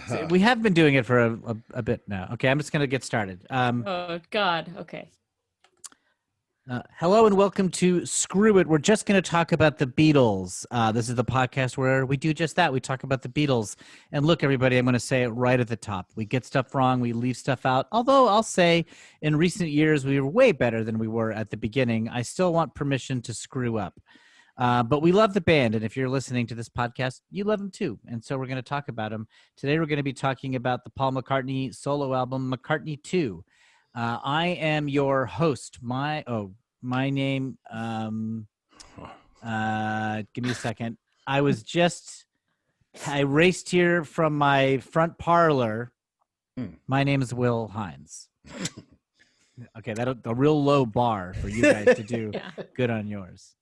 So we have been doing it for a bit now. Okay, I'm just going to get started. Oh, God. Okay. Hello and welcome to Screw It. We're just going to talk about the Beatles. This is the podcast where we do just that. We talk about the Beatles. And look, everybody, I'm going to say it right at the top. We get stuff wrong. We leave stuff out. Although I'll say in recent years, we were way better than we were at the beginning. I still want permission to screw up. But we love the band, and if you're listening to this podcast, you love them too. And so we're going to talk about them. Today we're going to be talking about the Paul McCartney solo album, McCartney II. I am your host. My name, give me a second. I raced here from my front parlor. My name is Will Hines. Okay, that's a real low bar for you guys to do. Yeah. Good on yours.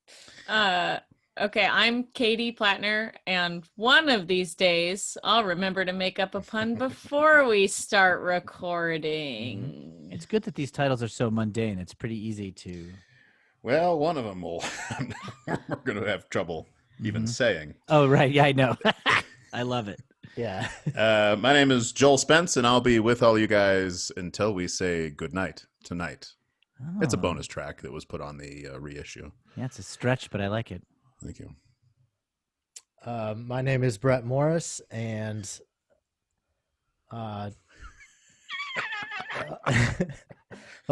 Okay, I'm Katie Plattner, and one of these days I'll remember to make up a pun before we start recording. It's good that these titles are so mundane. It's pretty easy to... Well, one of them we're going to have trouble even saying. Oh, right. Yeah, I know. I love it. Yeah. My name is Joel Spence, and I'll be with all you guys until we say goodnight tonight. Oh. It's a bonus track that was put on the reissue. Yeah, it's a stretch, but I like it. Thank you. My name is Brett Morris, and hope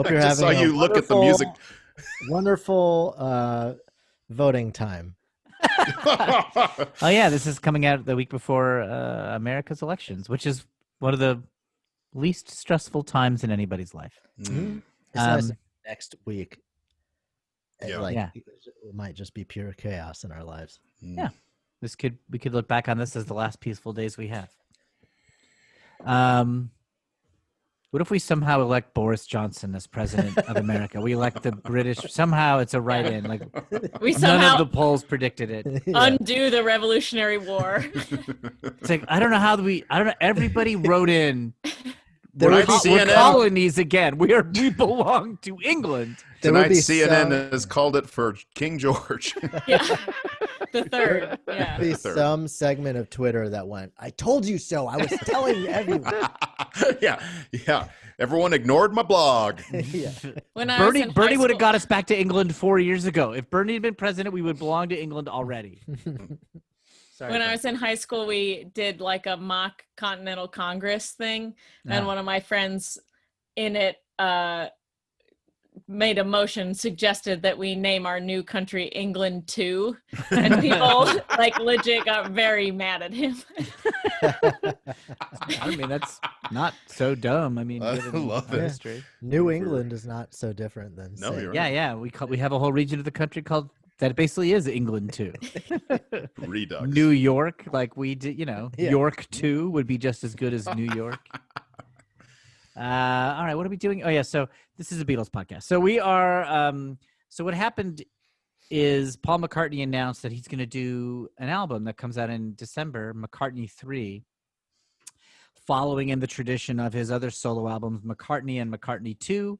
you're having saw you look at the music. Wonderful voting time. Oh yeah, this is coming out the week before America's elections, which is one of the least stressful times in anybody's life. It's nice next week. Yeah. It might just be pure chaos in our lives. Yeah, we could look back on this as the last peaceful days we have. What if we somehow elect Boris Johnson as president of America? We elect the British. Somehow it's a write-in. Like We none somehow of the polls predicted it. undo the Revolutionary War. It's like I don't know. Everybody wrote in. We're colonies again. We belong to England. Tonight CNN has called it for King George. Yeah. The third. Yeah. There'll be some segment of Twitter that went, "I told you so. I was telling everyone." Yeah. Everyone ignored my blog. Yeah. Bernie would have got us back to England 4 years ago. If Bernie had been president, we would belong to England already. Sorry, when I was in high school, we did like a mock Continental Congress thing, and one of my friends in it made a motion, suggested that we name our new country England II, and people like legit got very mad at him. I mean, that's not so dumb. I mean, I love it. history. New England is not so different than you're right. Yeah. We have a whole region of the country called that basically is England too. Redux. New York, like we did, York 2 would be just as good as New York. All right, what are we doing? Oh yeah, so this is a Beatles podcast. So we are. So what happened is Paul McCartney announced that he's going to do an album that comes out in December, McCartney III, following in the tradition of his other solo albums, McCartney and McCartney II.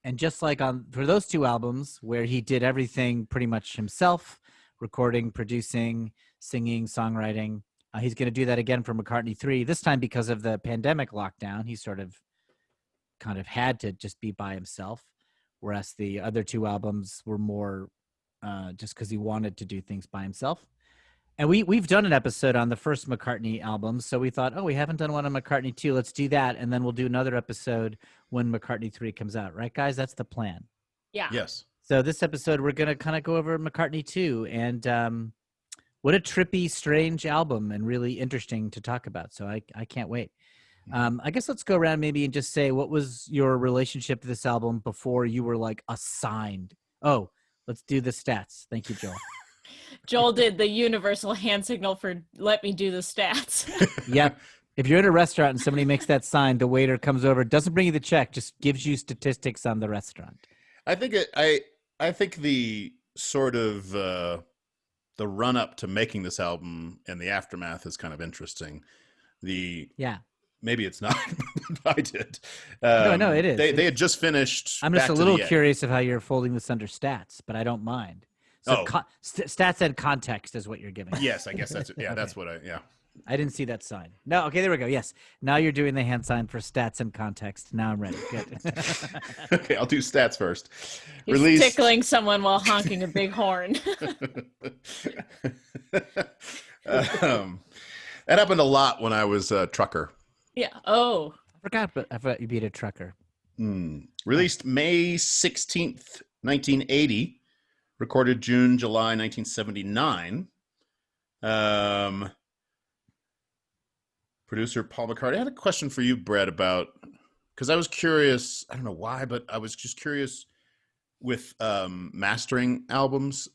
And just like for those two albums, where he did everything pretty much himself, recording, producing, singing, songwriting, he's going to do that again for McCartney III. This time because of the pandemic lockdown, he kind of had to just be by himself, whereas the other two albums were more just because he wanted to do things by himself. And we've done an episode on the first McCartney album, so we thought, we haven't done one on McCartney II. Let's do that, and then we'll do another episode when McCartney III comes out. Right, guys? That's the plan. Yeah. Yes. So this episode, we're going to kind of go over McCartney II, and what a trippy, strange album, and really interesting to talk about. So I can't wait. I guess let's go around maybe and just say, what was your relationship to this album before you were like assigned? Oh, let's do the stats. Thank you, Joel. Joel did the universal hand signal for let me do the stats. Yep. If you're in a restaurant and somebody makes that sign, the waiter comes over, doesn't bring you the check, just gives you statistics on the restaurant. I think I think the sort of the run up to making this album and the aftermath is kind of interesting. Maybe it's not. I did. No, it is. They had just finished. I'm just a little curious of how you're folding this under stats, but I don't mind. So stats and context is what you're giving. Yes, I guess that's it. Yeah, okay. That's what I didn't see that sign. No, okay, there we go. Yes. Now you're doing the hand sign for stats and context. Now I'm ready. Good. Okay, I'll do stats first. He's tickling someone while honking a big horn. That happened a lot when I was a trucker. Yeah. Oh. I forgot you beat a trucker. Released May 16th, 1980. Recorded July 1979. Producer Paul McCartney. I had a question for you, Brett, about, because I was curious, I don't know why, but I was just curious with mastering albums.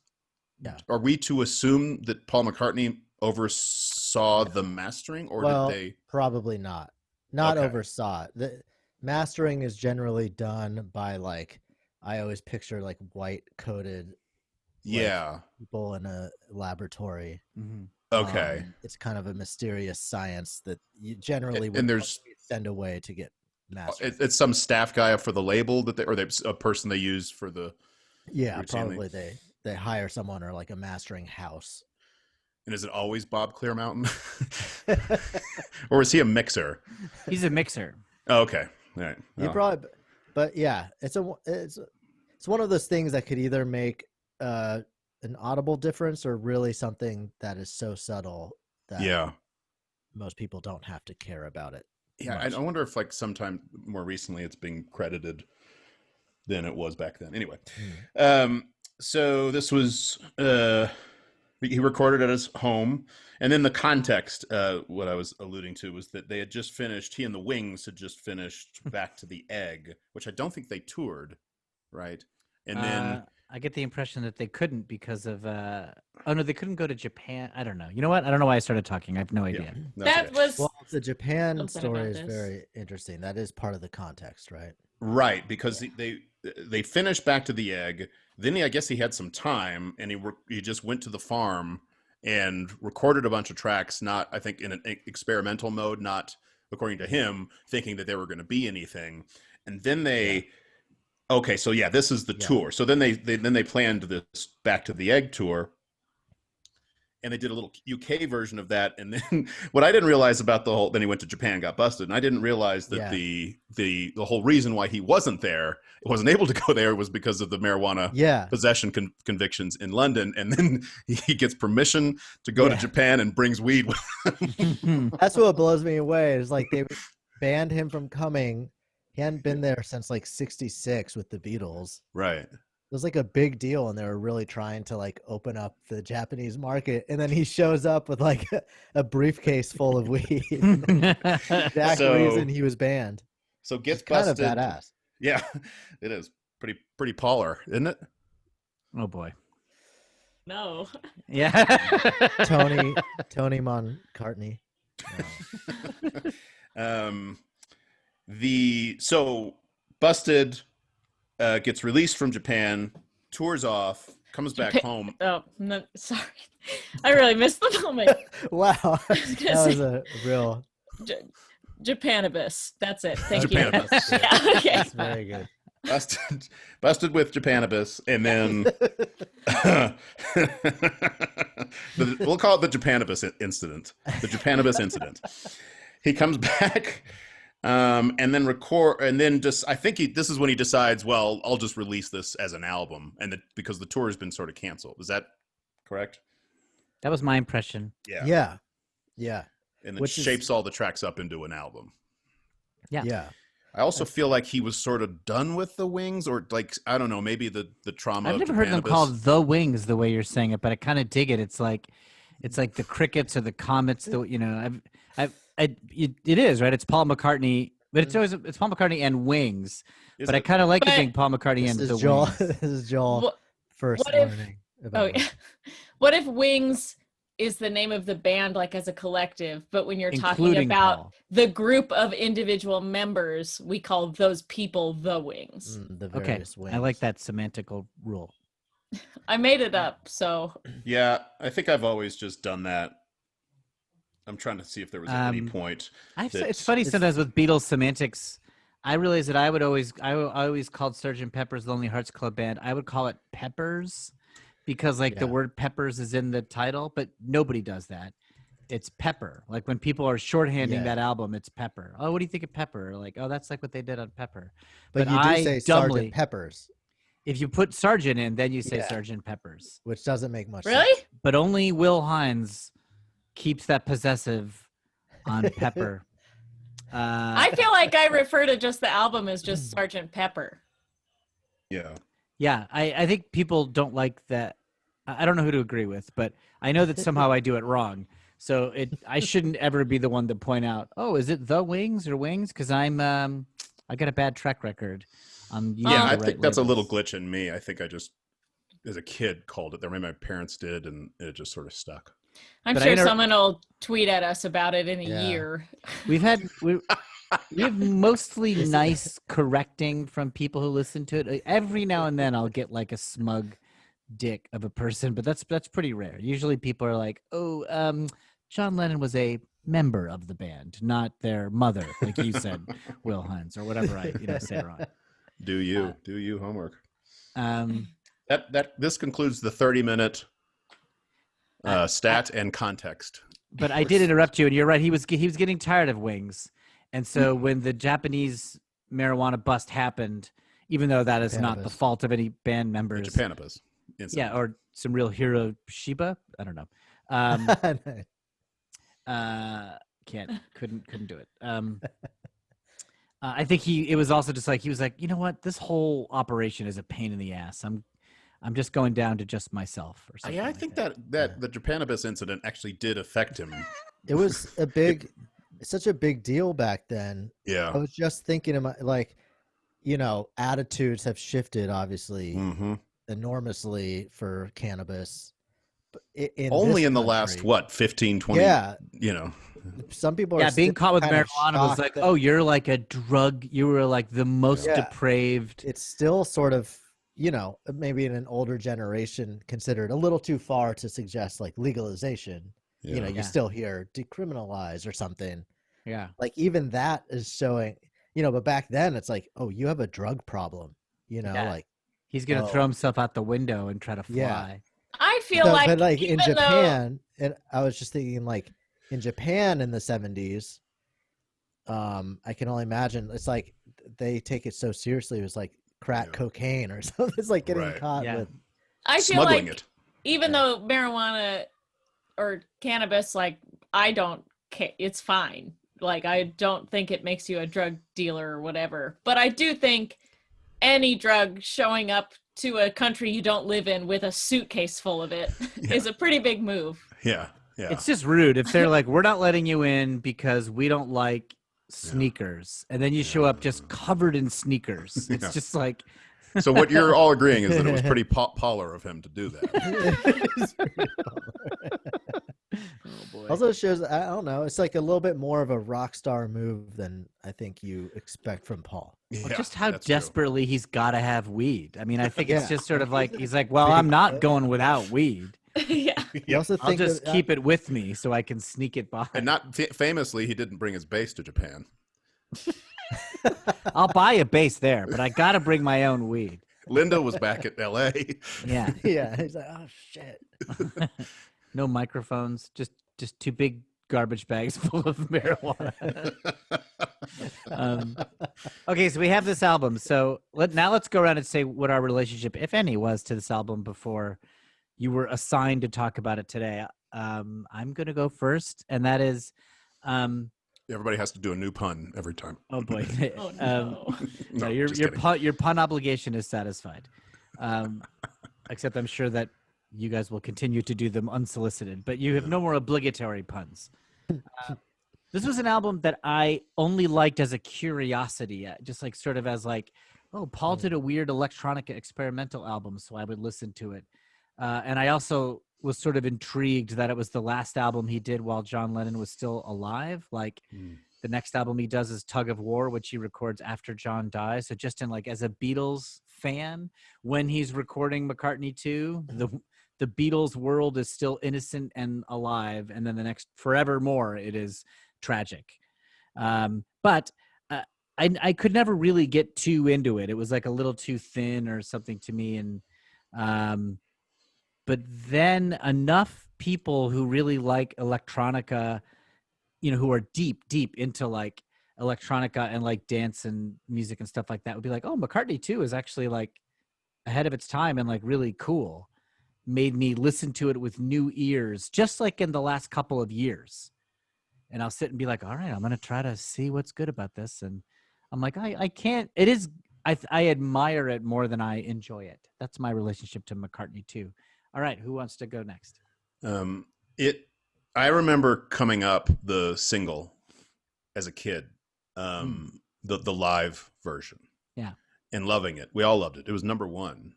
Yeah. Are we to assume that Paul McCartney oversaw the mastering, or did they? Probably not. Not Okay. oversaw it. The mastering is generally done by like, I always picture like white coated Yeah. people in a laboratory. Mm-hmm. Okay. It's kind of a mysterious science that you generally And would there's send away to get mastered. it's some staff guy for the label that a person they use for the. Yeah, routinely. probably they hire someone or like a mastering house. And is it always Bob Clearmountain, or is he a mixer? He's a mixer. Oh, okay. All right. You Well, probably, but yeah, it's one of those things that could either make an audible difference or really something that is so subtle that yeah. most people don't have to care about it. Yeah. much. I wonder if like sometime more recently it's being credited than it was back then. Anyway. So this was he recorded at his home, and then the context, what I was alluding to was that they had just finished. He and the Wings had just finished Back to the Egg, which I don't think they toured, right? And then I get the impression that they couldn't because of oh no, they couldn't go to Japan. I don't know. You know what? I don't know why I started talking. I have no idea. that's That okay. was Well, the Japan Something story about is this. very interesting. That is part of the context, right? Right, because they finished Back to the Egg. Then I guess he had some time, and he just went to the farm and recorded a bunch of tracks. Not, I think, in an experimental mode, not according to him, thinking that they were going to be anything. And then okay, so yeah, this is the tour. So then they planned this Back to the Egg tour. And they did a little UK version of that, and then what I didn't realize about then he went to Japan and got busted, and I didn't realize that the whole reason why he wasn't able to go there was because of the marijuana possession convictions in London, and then he gets permission to go to Japan and brings weed with him. That's what blows me away. Is like they banned him from coming. He hadn't been there since like '66 with the Beatles. Right. It was like a big deal, and they were really trying to like open up the Japanese market. And then he shows up with like a briefcase full of weed. Exact reason he was banned. So gets kind busted. of badass. Yeah, it is pretty Polar, isn't it? Oh boy. no. Yeah. Tony McCartney. So busted. Gets released from Japan, tours off, comes back home. Oh, no, sorry. I really missed the moment. Wow. was That gonna was say- a real Japanibus. That's it. Thank Japanibus. you. Yeah, okay. That's very good. Busted with Japanibus, and then we'll call it the Japanibus incident. The Japanibus incident. He comes back, and then I think this is when he decides, well, I'll just release this as an album, and because the tour has been sort of canceled. Is that correct? That was my impression. Yeah. And then Which is- shapes all the tracks up into an album. Yeah. I also feel like he was sort of done with the Wings, or like, I don't know, maybe the trauma. I've of never heard them Japanibus. called the Wings the way you're saying it, but I kind of dig it. It's like the crickets or the comets. It is right. It's Paul McCartney, but it's Paul McCartney and Wings. Is But I it? kind of like it But- being Paul McCartney and This the is Joel. Wings. This is Joel What- first what if- learning Oh, about yeah. What if Wings is the name of the band, like as a collective, but when you're talking Including about Paul. the group of individual members, we call those people the Wings. the Okay, various I like wings. that semantical rule. I made it up, so Yeah, I think I've always just done that. I'm trying to see if there was at any point. It's funny sometimes with Beatles semantics. I realize that I always called Sgt. Pepper's Lonely Hearts Club Band. I would call it Peppers because the Yeah. word peppers is in the title, but nobody does that. it's Pepper. Like when people are shorthanding Yeah. that album, it's Pepper. Oh, what do you think of Pepper? Like, oh, that's like what they did on Pepper. But you do I say dumbly, Sgt. Peppers, if you put Sergeant in, then you say Yeah. Sergeant Peppers. which doesn't make much Really? sense. But only Will Hines keeps that possessive on Pepper. I feel like I refer to just the album as just Sergeant Pepper. Yeah. Yeah, I think people don't like that. I don't know who to agree with, but I know that somehow I do it wrong. So I shouldn't ever be the one to point out, oh, is it the Wings or Wings? Because I got a bad track record on using Yeah, the I right think that's a little labels. glitch in me. I think I just, as a kid, called it there. Maybe my parents did, and it just sort of stuck. I'm But sure someone will tweet at us about it in a Yeah. year. We have mostly nice correcting from people who listen to it. Every now and then I'll get like a smug dick of a person, but that's pretty rare. Usually people are like, oh, John Lennon was a member of the band, not their mother, like you said, Will Hines, or whatever I say wrong. Do you homework? Um, This concludes the 30-minute stat and context. but I did interrupt you, and you're right. He was getting tired of Wings, and so when the Japanese marijuana bust happened, even though that is not the Japanibus. fault of any band The members, Japanibus. yeah, or some real Hiroshima, I don't know. Couldn't do it. I think it was also just like, he was like, you know what, this whole operation is a pain in the ass. I'm just going down to just myself or something. Yeah, I like think that. that the Japanibus incident actually did affect him. It was such a big deal back then. Yeah. I was just thinking about, like, attitudes have shifted obviously Mm-hmm. enormously for cannabis. But Only this in the last, country, what, 15, 20, Yeah, you know. some people are Yeah, being still caught with kind of marijuana was shocked like, that oh, you're like a drug. You were like the most Yeah. depraved. it's still sort of, maybe in an older generation considered a little too far to suggest like legalization. Yeah. You Yeah. still hear decriminalize or something. Yeah. Like even that is showing, but back then it's like, oh, you have a drug problem, Yeah. like, He's going to Oh. throw himself out the window and try to fly. Yeah. I feel So, like, but like in even though- Japan, and I was just thinking like in Japan in the 70s, I can only imagine it's like they take it so seriously. It was like crack Yeah. cocaine or something. It's like getting Right. caught Yeah. with. I feel Smuggling like it. even though marijuana or cannabis, like, I don't care, it's fine. Like, I don't think it makes you a drug dealer or whatever. But I do think any drug showing up to a country you don't live in with a suitcase full of it is a pretty big move. Yeah. Yeah. It's just rude if they're like, we're not letting you in because we don't like sneakers. And then you show up just covered in sneakers. It's Yeah. just like, So what you're all agreeing is that it was pretty polar of him to do that. oh boy. Also shows, I don't know, it's like a little bit more of a rock star move than I think you expect from Paul. Well, Yeah, just how that's true. desperately he's got to have weed. I mean, I think Yeah. it's just sort of like, he's like, well, I'm not going without weed. Yeah. You also I'll think just that- keep it with me so I can sneak it by. And not famously, he didn't bring his bass to Japan. I'll buy a base there, but I got to bring my own weed. Linda was back at L.A. Yeah. Yeah, he's like, oh shit. No microphones, just two big garbage bags full of marijuana. Okay, so we have this album. So let's go around and say what our relationship, if any, was to this album before you were assigned to talk about it today. I'm going to go first, and that is, Everybody has to do a new pun every time. oh boy, Oh, no. no, No, your just kidding. your pun obligation is satisfied. Except I'm sure that you guys will continue to do them unsolicited, but you have no more obligatory puns. This was an album that I only liked as a curiosity, just like sort of as like, oh, Paul did a weird electronic experimental album, so I would listen to it. And I also was sort of intrigued that it was the last album he did while John Lennon was still alive. Like the next album he does is Tug of War, which he records after John dies. So just in like as a Beatles fan, when he's recording McCartney II, the Beatles world is still innocent and alive. And then the next forevermore, it is tragic. But I could never really get too into it. It was like a little too thin or something to me. And but then enough people who really like electronica, who are deep into like electronica and like dance and music and stuff like that would be like, oh, McCartney II is actually like ahead of its time and like really cool. Made me listen to it with new ears, just like in the last couple of years. And I'll sit and be like, all right, I'm going to try to see what's good about this. And I'm like, I can't, it is, I admire it more than I enjoy it. That's my relationship to McCartney II. All right. Who wants to go next? I remember coming up the single as a kid, the live version. Yeah. And loving it. We all loved it. It was number one,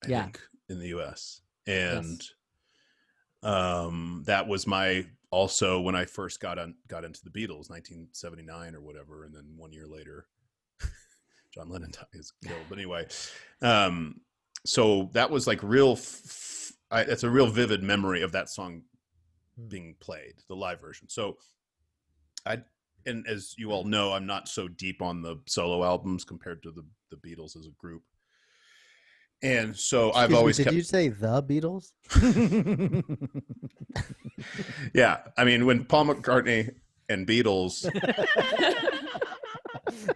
I Yeah. think, in the US. And Yes. that was my, also when I first got into the Beatles, 1979 or whatever. And then 1 year later, John Lennon is killed. But anyway, so that was like real, it's a real vivid memory of that song being played, the live version. So and as you all know, I'm not so deep on the solo albums compared to the Beatles as a group. And so I've always Did you say the Beatles? Yeah. I mean, when Paul McCartney and Beatles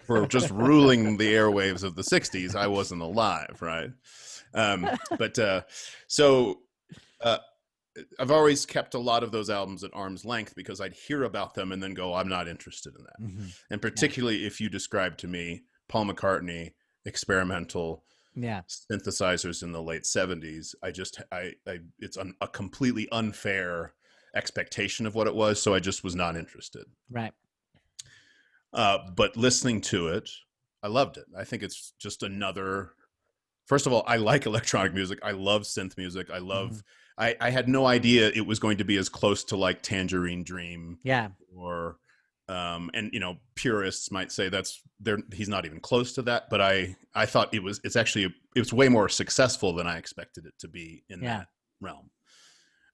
were just ruling the airwaves of the 60s, I wasn't alive, right? So I've always kept a lot of those albums at arm's length because I'd hear about them and then go, I'm not interested in that. Mm-hmm. And particularly if you describe to me Paul McCartney, experimental synthesizers in the late 70s, it's a completely unfair expectation of what it was. So I just was not interested. Right. But listening to it, I loved it. I think it's just another, first of all, I like electronic music. I love synth music. I love, I had no idea it was going to be as close to like Tangerine Dream. Yeah. Or, and purists might say he's not even close to that. But I thought it's way more successful than I expected it to be in that realm.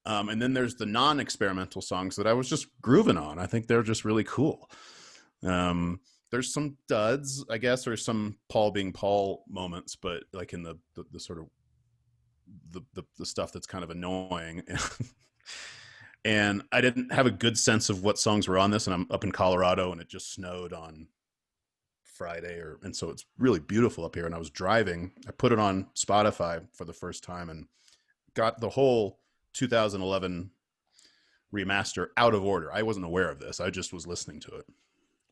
And then there's the non-experimental songs that I was just grooving on. I think they're just really cool. There's some duds, I guess, or some Paul being Paul moments, but like in the sort of the stuff that's kind of annoying. And I didn't have a good sense of what songs were on this, and I'm up in Colorado and it just snowed on Friday, and so it's really beautiful up here. And I was driving, I put it on Spotify for the first time and got the whole 2011 remaster out of order. I wasn't aware of this. I just was listening to it.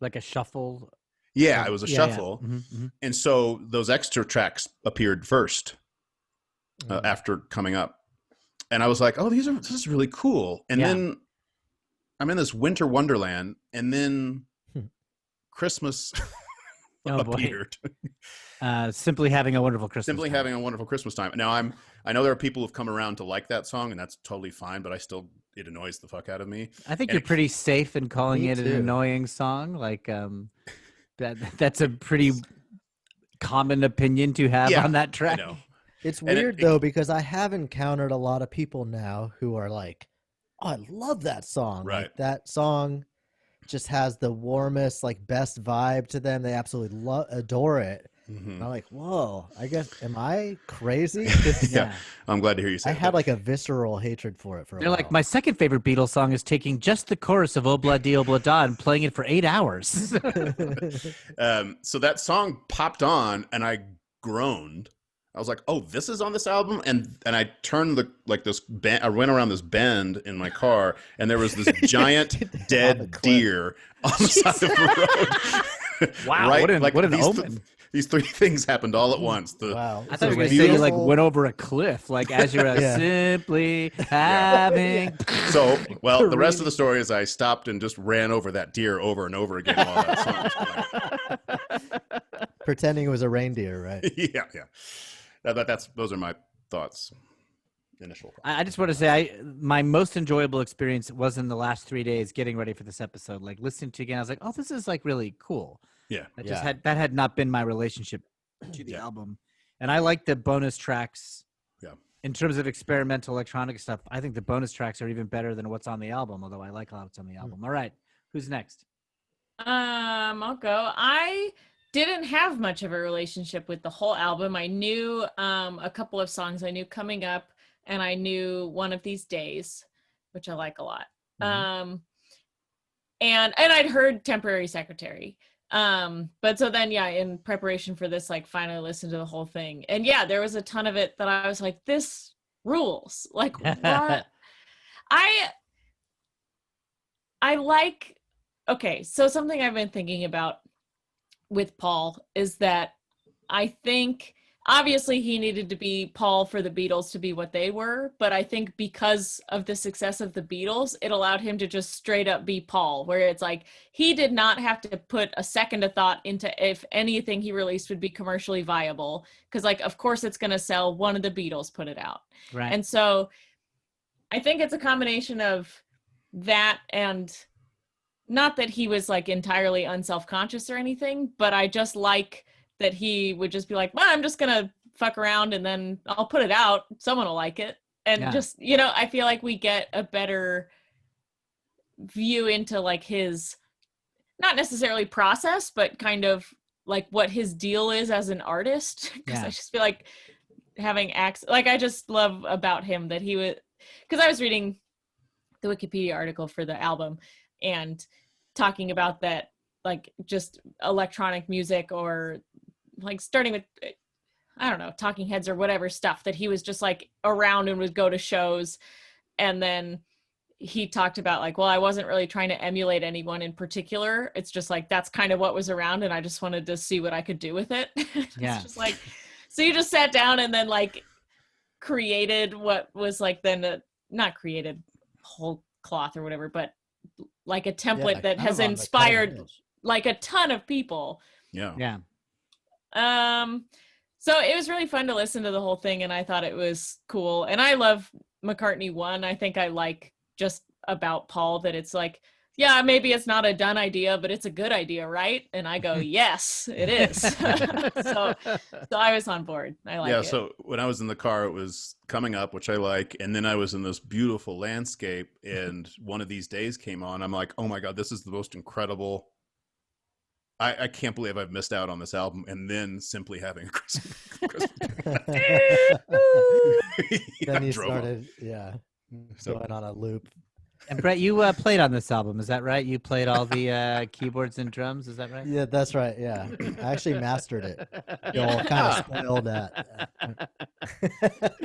Like a shuffle? Yeah, it was a shuffle. Yeah. Mm-hmm. And so those extra tracks appeared first after coming up. And I was like, oh, this is really cool. And then I'm in this winter wonderland, and then Christmas appeared. Simply having a wonderful Christmas. Simply having a wonderful Christmas time. Now I know there are people who've come around to like that song, and that's totally fine, but it annoys the fuck out of me. I think you're pretty safe in calling it an annoying song. Like that's a pretty common opinion to have on that track. I know. It's weird though, because I have encountered a lot of people now who are like, oh, I love that song. Right. Like, that song just has the warmest, like, best vibe to them. They absolutely adore it. Mm-hmm. And I'm like, whoa, I guess, am I crazy? Yeah. I'm glad to hear you say that. I had like a visceral hatred for it for a while. They're like, my second favorite Beatles song is taking just the chorus of Obla Di Obla Da and playing it for 8 hours. So that song popped on and I groaned. I was like, "Oh, this is on this album," and I turned I went around this bend in my car, and there was this giant dead deer on the side of the road. Wow, right? What an omen! These three things happened all at once. Wow! I thought you were going to say you like went over a cliff, like as you're simply having. So, well, the rest of the story is I stopped and just ran over that deer over and over again while that song was playing. Pretending it was a reindeer, right? Yeah. Those are my thoughts. Initial thoughts. I just want to say my most enjoyable experience was in the last 3 days getting ready for this episode. Like listening to it again, I was like, "Oh, this is like really cool." Yeah, that had not been my relationship to the album, and I like the bonus tracks. Yeah, in terms of experimental electronic stuff, I think the bonus tracks are even better than what's on the album. Although I like what's on the album. All right, who's next? I'll go. I didn't have much of a relationship with the whole album. I knew a couple of songs I knew coming up, and I knew One of These Days. which I like a lot. Mhm. And I'd heard Temporary Secretary. But so then, yeah, in preparation for this, like finally listened to the whole thing. And yeah, there was a ton of it that I was like, this rules. Like what? I like, okay, so something I've been thinking about with Paul is that I think obviously he needed to be Paul for the Beatles to be what they were, but I think because of the success of the Beatles, it allowed him to just straight up be Paul, where it's like he did not have to put a second of thought into if anything he released would be commercially viable, because like of course it's going to sell, one of the Beatles put it out. Right. And so I think it's a combination of that, and not that he was like entirely unself-conscious or anything, but I just like that he would just be like, well, I'm just gonna fuck around and then I'll put it out, someone will like it. And just, you know, I feel like we get a better view into like his, not necessarily process, but kind of like what his deal is as an artist. Because I just feel like having access, like I just love about him that he would, because I was reading the Wikipedia article for the album and talking about that, like just electronic music, or like starting with, I don't know, Talking Heads or whatever stuff, that he was just like around and would go to shows. And then he talked about like, well, I wasn't really trying to emulate anyone in particular. It's just like, that's kind of what was around. And I just wanted to see what I could do with it. It's just like, so you just sat down and then like created what was like then not created whole cloth or whatever, but like a template that has inspired like a ton of people. Yeah. So it was really fun to listen to the whole thing, and I thought it was cool. And I love McCartney I. I think I like just about Paul that it's like, yeah, maybe it's not a done idea, but it's a good idea, right? And I go, yes, it is. so I was on board. I like it. Yeah, so when I was in the car, it was Coming Up, which I like, and then I was in this beautiful landscape, and One of These Days came on. I'm like, oh my God, this is the most incredible. I can't believe I've missed out on this album. And then Simply Having a Christmas. Then you started, going on a loop. And Brett, you played on this album, is that right? You played all the keyboards and drums, is that right? Yeah, that's right. Yeah, I actually mastered it. Joel kind of spoiled that.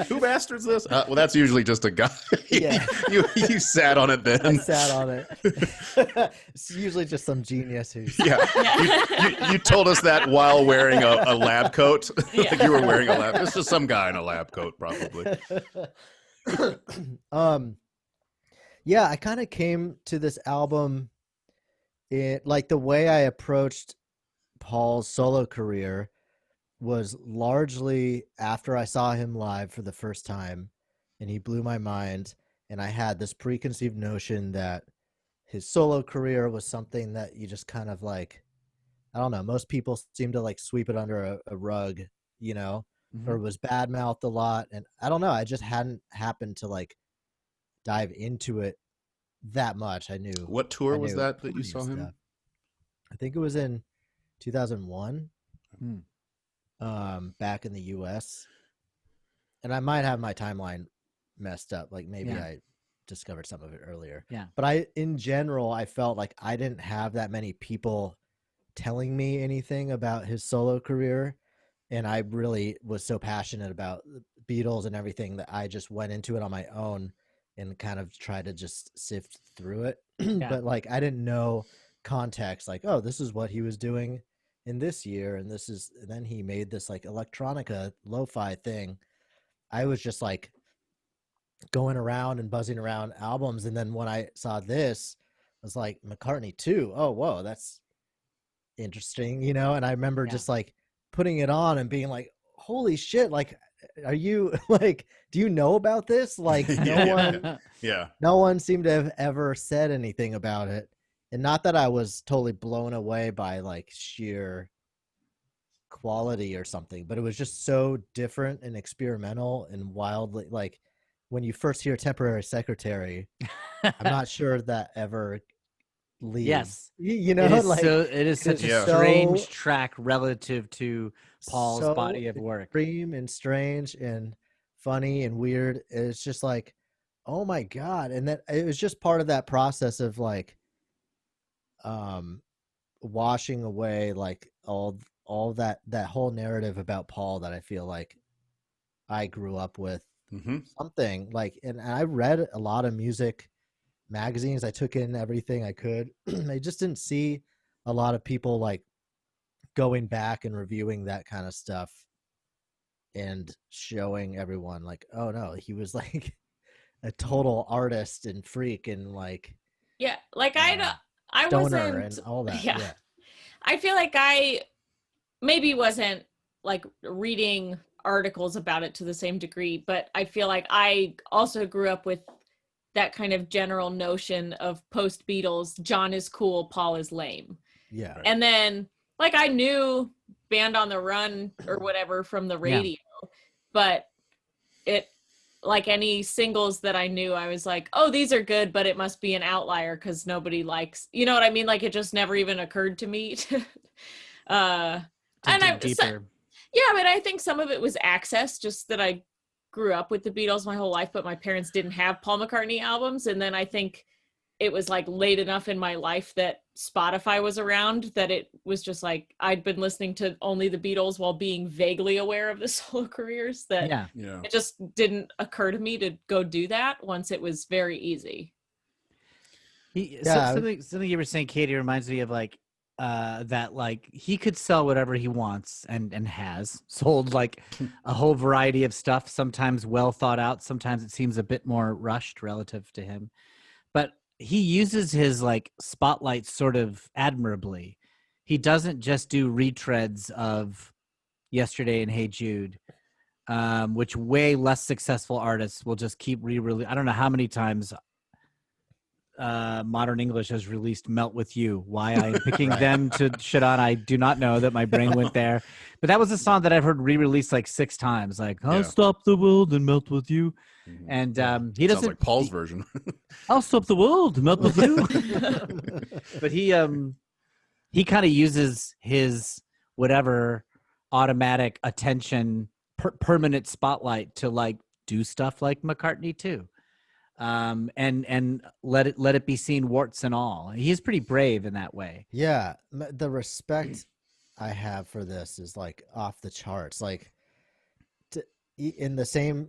Who masters this? Well, that's usually just a guy. Yeah, you sat on it then. I sat on it. It's usually just some genius who's. Yeah, you told us that while wearing a lab coat. Like you were wearing a lab. It's just some guy in a lab coat, probably. Yeah, I kind of came to this album like the way I approached Paul's solo career was largely after I saw him live for the first time, and he blew my mind. And I had this preconceived notion that his solo career was something that you just kind of like, I don't know, most people seem to like sweep it under a rug, you know, or was bad-mouthed a lot. And I don't know, I just hadn't happened to like dive into it that much. I knew. What tour was that you saw him? I think it was in 2001, back in the US. And I might have my timeline messed up. Like maybe I discovered some of it earlier. Yeah. But in general, I felt like I didn't have that many people telling me anything about his solo career. And I really was so passionate about the Beatles and everything that I just went into it on my own and kind of tried to just sift through it. But like, I didn't know context, like, oh, this is what he was doing in this year. And then he made this like electronica lo-fi thing. I was just like going around and buzzing around albums. And then when I saw this, I was like, McCartney II. Oh, whoa, that's interesting, you know? And I remember just like putting it on and being like, holy shit, like, are you like, do you know about this? Like no one seemed to have ever said anything about it. And not that I was totally blown away by like sheer quality or something, but it was just so different and experimental and wildly, like when you first hear Temporary Secretary, I'm not sure that ever leaves. Yes. You know, it is such a strange track relative to Paul's body of work. Extreme and strange and funny and weird. It's just like, oh my God. And that it was just part of that process of like washing away like all that whole narrative about Paul that I feel like I grew up with. Something like, and I read a lot of music magazines. I took in everything I could. I just didn't see a lot of people like going back and reviewing that kind of stuff and showing everyone like, oh no, he was like a total artist and freak and like, yeah, like I stoner wasn't, and all that. yeah. I feel like I maybe wasn't like reading articles about it to the same degree, but I feel like I also grew up with that kind of general notion of post Beatles, John is cool, Paul is lame. Yeah. And then like I knew Band on the Run or whatever from the radio, but it, like any singles that I knew, I was like, oh, these are good, but it must be an outlier because nobody likes, you know what I mean? Like it just never even occurred to me to and deeper. Yeah, but I think some of it was access, just that I grew up with the Beatles my whole life, but my parents didn't have Paul McCartney albums. And then I think it was like late enough in my life that Spotify was around that it was just like I'd been listening to only the Beatles while being vaguely aware of the solo careers, that it just didn't occur to me to go do that once it was very easy. Something you were saying, Katie, reminds me of like that like he could sell whatever he wants and has sold like a whole variety of stuff, sometimes well thought out, sometimes it seems a bit more rushed relative to him, but he uses his like spotlight sort of admirably. He doesn't just do retreads of Yesterday and Hey Jude, which way less successful artists will just keep re-releasing. I don't know how many times Modern English has released Melt With You. Why I'm picking them to shit on, I do not know. That my brain went there. But that was a song that I've heard re-released like 6 times. Like, I'll stop the world and melt with you. And he doesn't. Sounds like Paul's version. I'll stop the world, melt with you. But he kind of uses his whatever automatic attention, permanent spotlight to like do stuff like McCartney II. And let it be seen, warts and all. He's pretty brave in that way. Yeah, the respect I have for this is like off the charts. Like in the same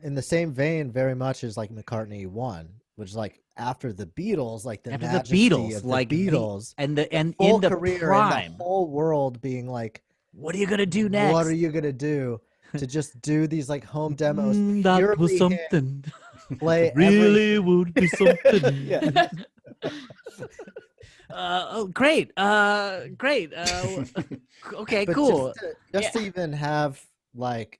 vein, very much as like McCartney 1, which is like after the Beatles, like the majesty of the Beatles, and in the career, prime, and the whole world being like, what are you gonna do next? What are you gonna do? To just do these like home demos. That was something. Play really would be something. Yeah. Great. Okay, but cool. Just to even have like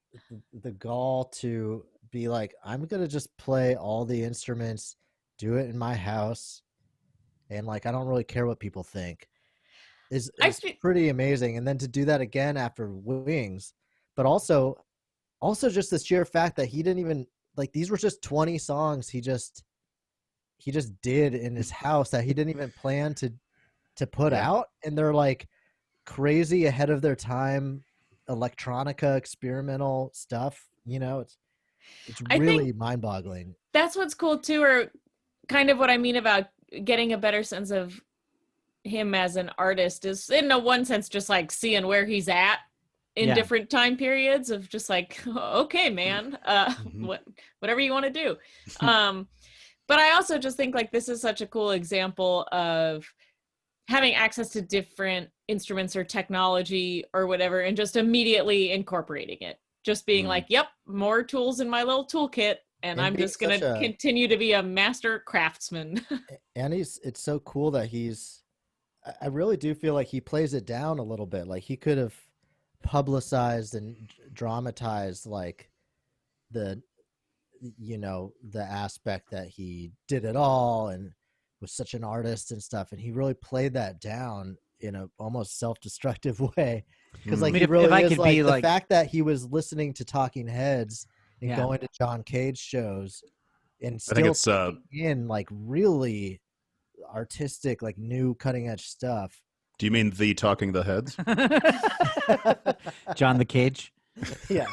the gall to be like, I'm gonna just play all the instruments, do it in my house, and like I don't really care what people think. Is pretty amazing. And then to do that again after Wings, but also just the sheer fact that he didn't even like, these were just 20 songs he just did in his house that he didn't even plan to put out, and they're like crazy ahead of their time electronica experimental stuff, you know. It's really mind-boggling. That's what's cool too, or kind of what I mean about getting a better sense of him as an artist, is in one sense just like seeing where he's at in different time periods of just like, okay, man, whatever you want to do. But I also just think like this is such a cool example of having access to different instruments or technology or whatever, and just immediately incorporating it. Just being like, yep, more tools in my little toolkit, and I'm just going to continue to be a master craftsman. And it's so cool that I really do feel like he plays it down a little bit. Like he could have publicized and dramatized like the aspect that he did it all and was such an artist and stuff, and he really played that down in a almost self-destructive way, because like he really is like the fact that he was listening to Talking Heads and going to John Cage shows and still I think it's in like really artistic, like new cutting edge stuff. Do you mean the Talking the Heads? John the Cage? Yeah.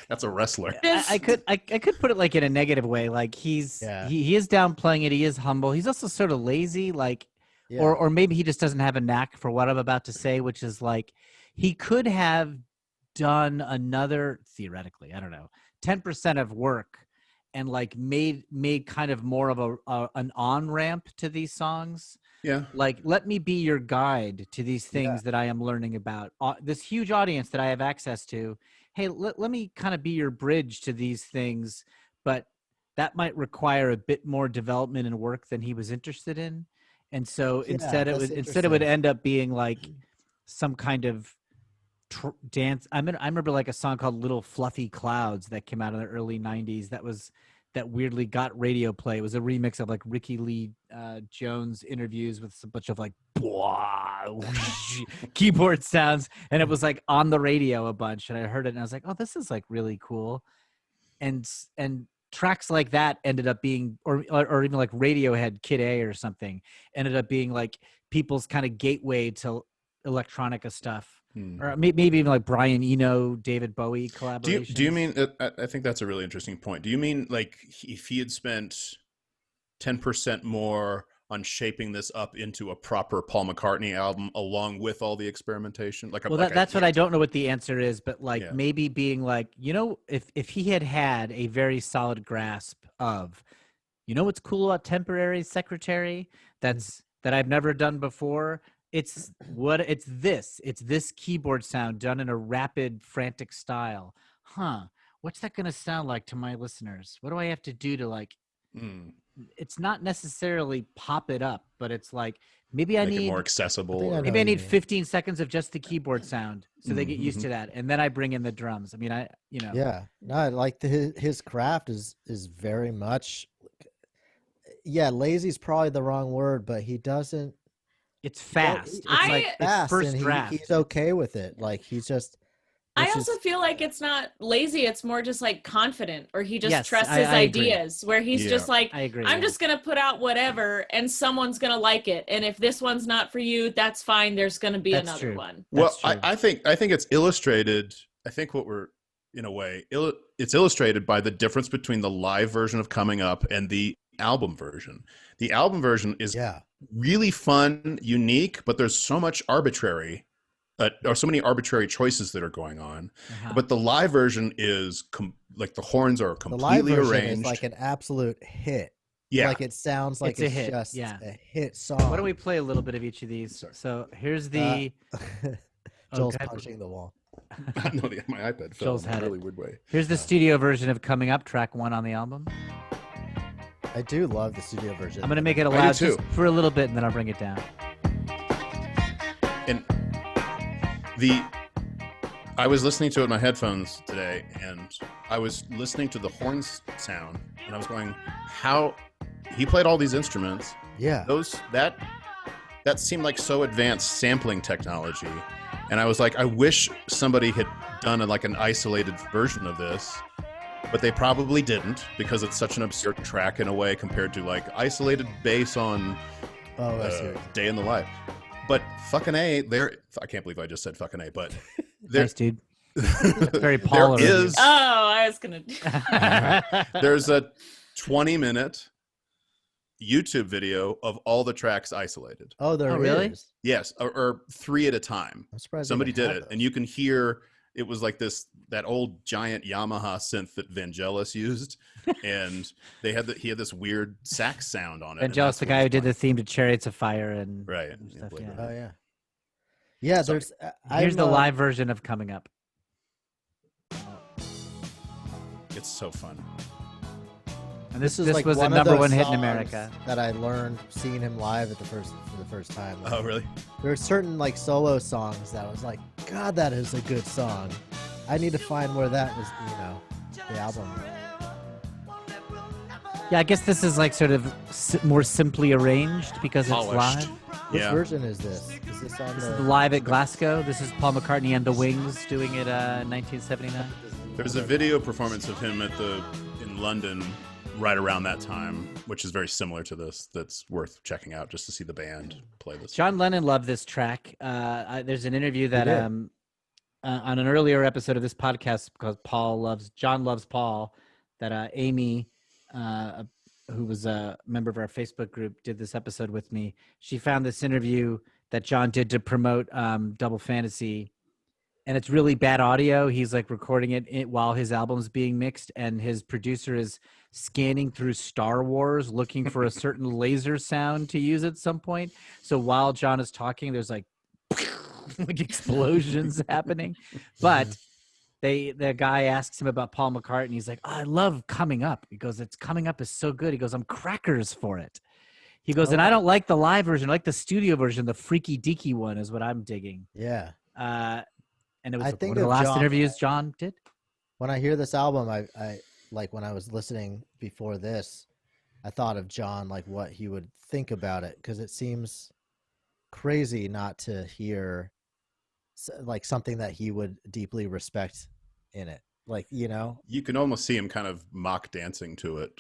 That's a wrestler. I could put it like in a negative way. Like he is downplaying it. He is humble. He's also sort of lazy. Like, or maybe he just doesn't have a knack for what I'm about to say, which is like he could have done another, theoretically, I don't know, 10% of work and like made kind of more of an on-ramp to these songs. Yeah. Like, let me be your guide to these things that I am learning about. This huge audience that I have access to. Hey, let me kind of be your bridge to these things, but that might require a bit more development and work than he was interested in. And so instead it would end up being like some kind of dance. I remember like a song called Little Fluffy Clouds that came out in the early 90s that weirdly got radio play. It was a remix of like Ricky Lee Jones interviews with a bunch of like keyboard sounds, and it was like on the radio a bunch, and I heard it and I was like, oh, this is like really cool. And tracks like that ended up being, or even like Radiohead Kid A or something, ended up being like people's kind of gateway to electronica stuff. Or maybe even like Brian Eno, David Bowie collaborations. Do you mean? I think that's a really interesting point. Do you mean like if he had spent 10% more on shaping this up into a proper Paul McCartney album, along with all the experimentation? That's what I don't know what the answer is, but like maybe being like, if he had a very solid grasp of, what's cool about Temporary Secretary that I've never done before. It's this keyboard sound done in a rapid, frantic style. What's that going to sound like to my listeners? What do I have to do to like, it's not necessarily pop it up, but it's like, maybe I need it more accessible. Maybe I need 15 seconds of just the keyboard sound so they get used to that. And then I bring in the drums. I mean, Yeah, no, like his craft is very much, lazy is probably the wrong word, but he doesn't, it's fast. It's like fast, first and draft. He's okay with it. Like he's just. I also feel like it's not lazy. It's more just like confident, or he just trusts his ideas. Where he's just like, I agree, I'm just gonna put out whatever, and someone's gonna like it. And if this one's not for you, that's fine. There's gonna be another one. Well, I think it's illustrated. I think what we're in a way, it's illustrated by the difference between the live version of Coming Up and the album version. The album version is really fun, unique, but there's so much arbitrary, or so many arbitrary choices that are going on. But the live version is like the horns are completely the live version arranged. Is like an absolute hit. Yeah, like it sounds like it's a hit. Just a hit song. Why don't we play a little bit of each of these? Sorry. So here's the. Joel's punching the wall. No, my iPad fell in a really weird way. Here's the studio version of Coming Up, track 1 on the album. I do love the studio version. I'm going to make it loud just for a little bit, and then I'll bring it down. And I was listening to it in my headphones today, and I was listening to the horns sound, and I was going, how he played all these instruments. Yeah. That seemed like so advanced sampling technology. And I was like, I wish somebody had done an isolated version of this, but they probably didn't, because it's such an absurd track in a way compared to like isolated bass on Day in the Life. But fucking A, I can't believe I just said fucking A, but nice, dude. Very Paul. I was gonna. There's a 20-minute YouTube video of all the tracks isolated. Oh, there really? is. Yes, or 3 at a time. I'm surprised somebody did it, and you can hear it was like that old giant Yamaha synth that Vangelis used, and he had this weird sax sound on it. Vangelis, the guy who did the theme to Chariots of Fire and right. Stuff, Oh yeah. Yeah, there's. Here's the live version of Coming Up. It's so fun. And this like was a #1 hit in America that I learned seeing him live for the first time. Oh, really? There are certain solo songs that I was like, God, that is a good song. I need to find where that was, the album. Yeah, I guess this is sort of more simply arranged because it's live. Which version is this? Is this on the live at Glasgow? This is Paul McCartney and the Wings doing it in 1979. There's a video performance of him in London right around that time, which is very similar to this. That's worth checking out just to see the band play this. John Lennon loved this track. There's an interview that on an earlier episode of this podcast, because John loves Paul, that Amy, who was a member of our Facebook group, did this episode with me. She found this interview that John did to promote Double Fantasy, and it's really bad audio. He's like recording it while his album's being mixed, and his producer is scanning through Star Wars looking for a certain laser sound to use at some point. So while John is talking, there's like explosions happening. But the guy asks him about Paul McCartney. He's like, I love Coming Up. He goes, it's Coming Up is so good. He goes, I'm crackers for it. He goes, and I don't like the live version. I like the studio version. The freaky deaky one is what I'm digging. Yeah. And it was I think one of the last interviews John did. When I hear this album, I like when I was listening before this, I thought of John, like what he would think about it, because it seems crazy not to hear like something that he would deeply respect in it. Like, you know, you can almost see him kind of mock dancing to it.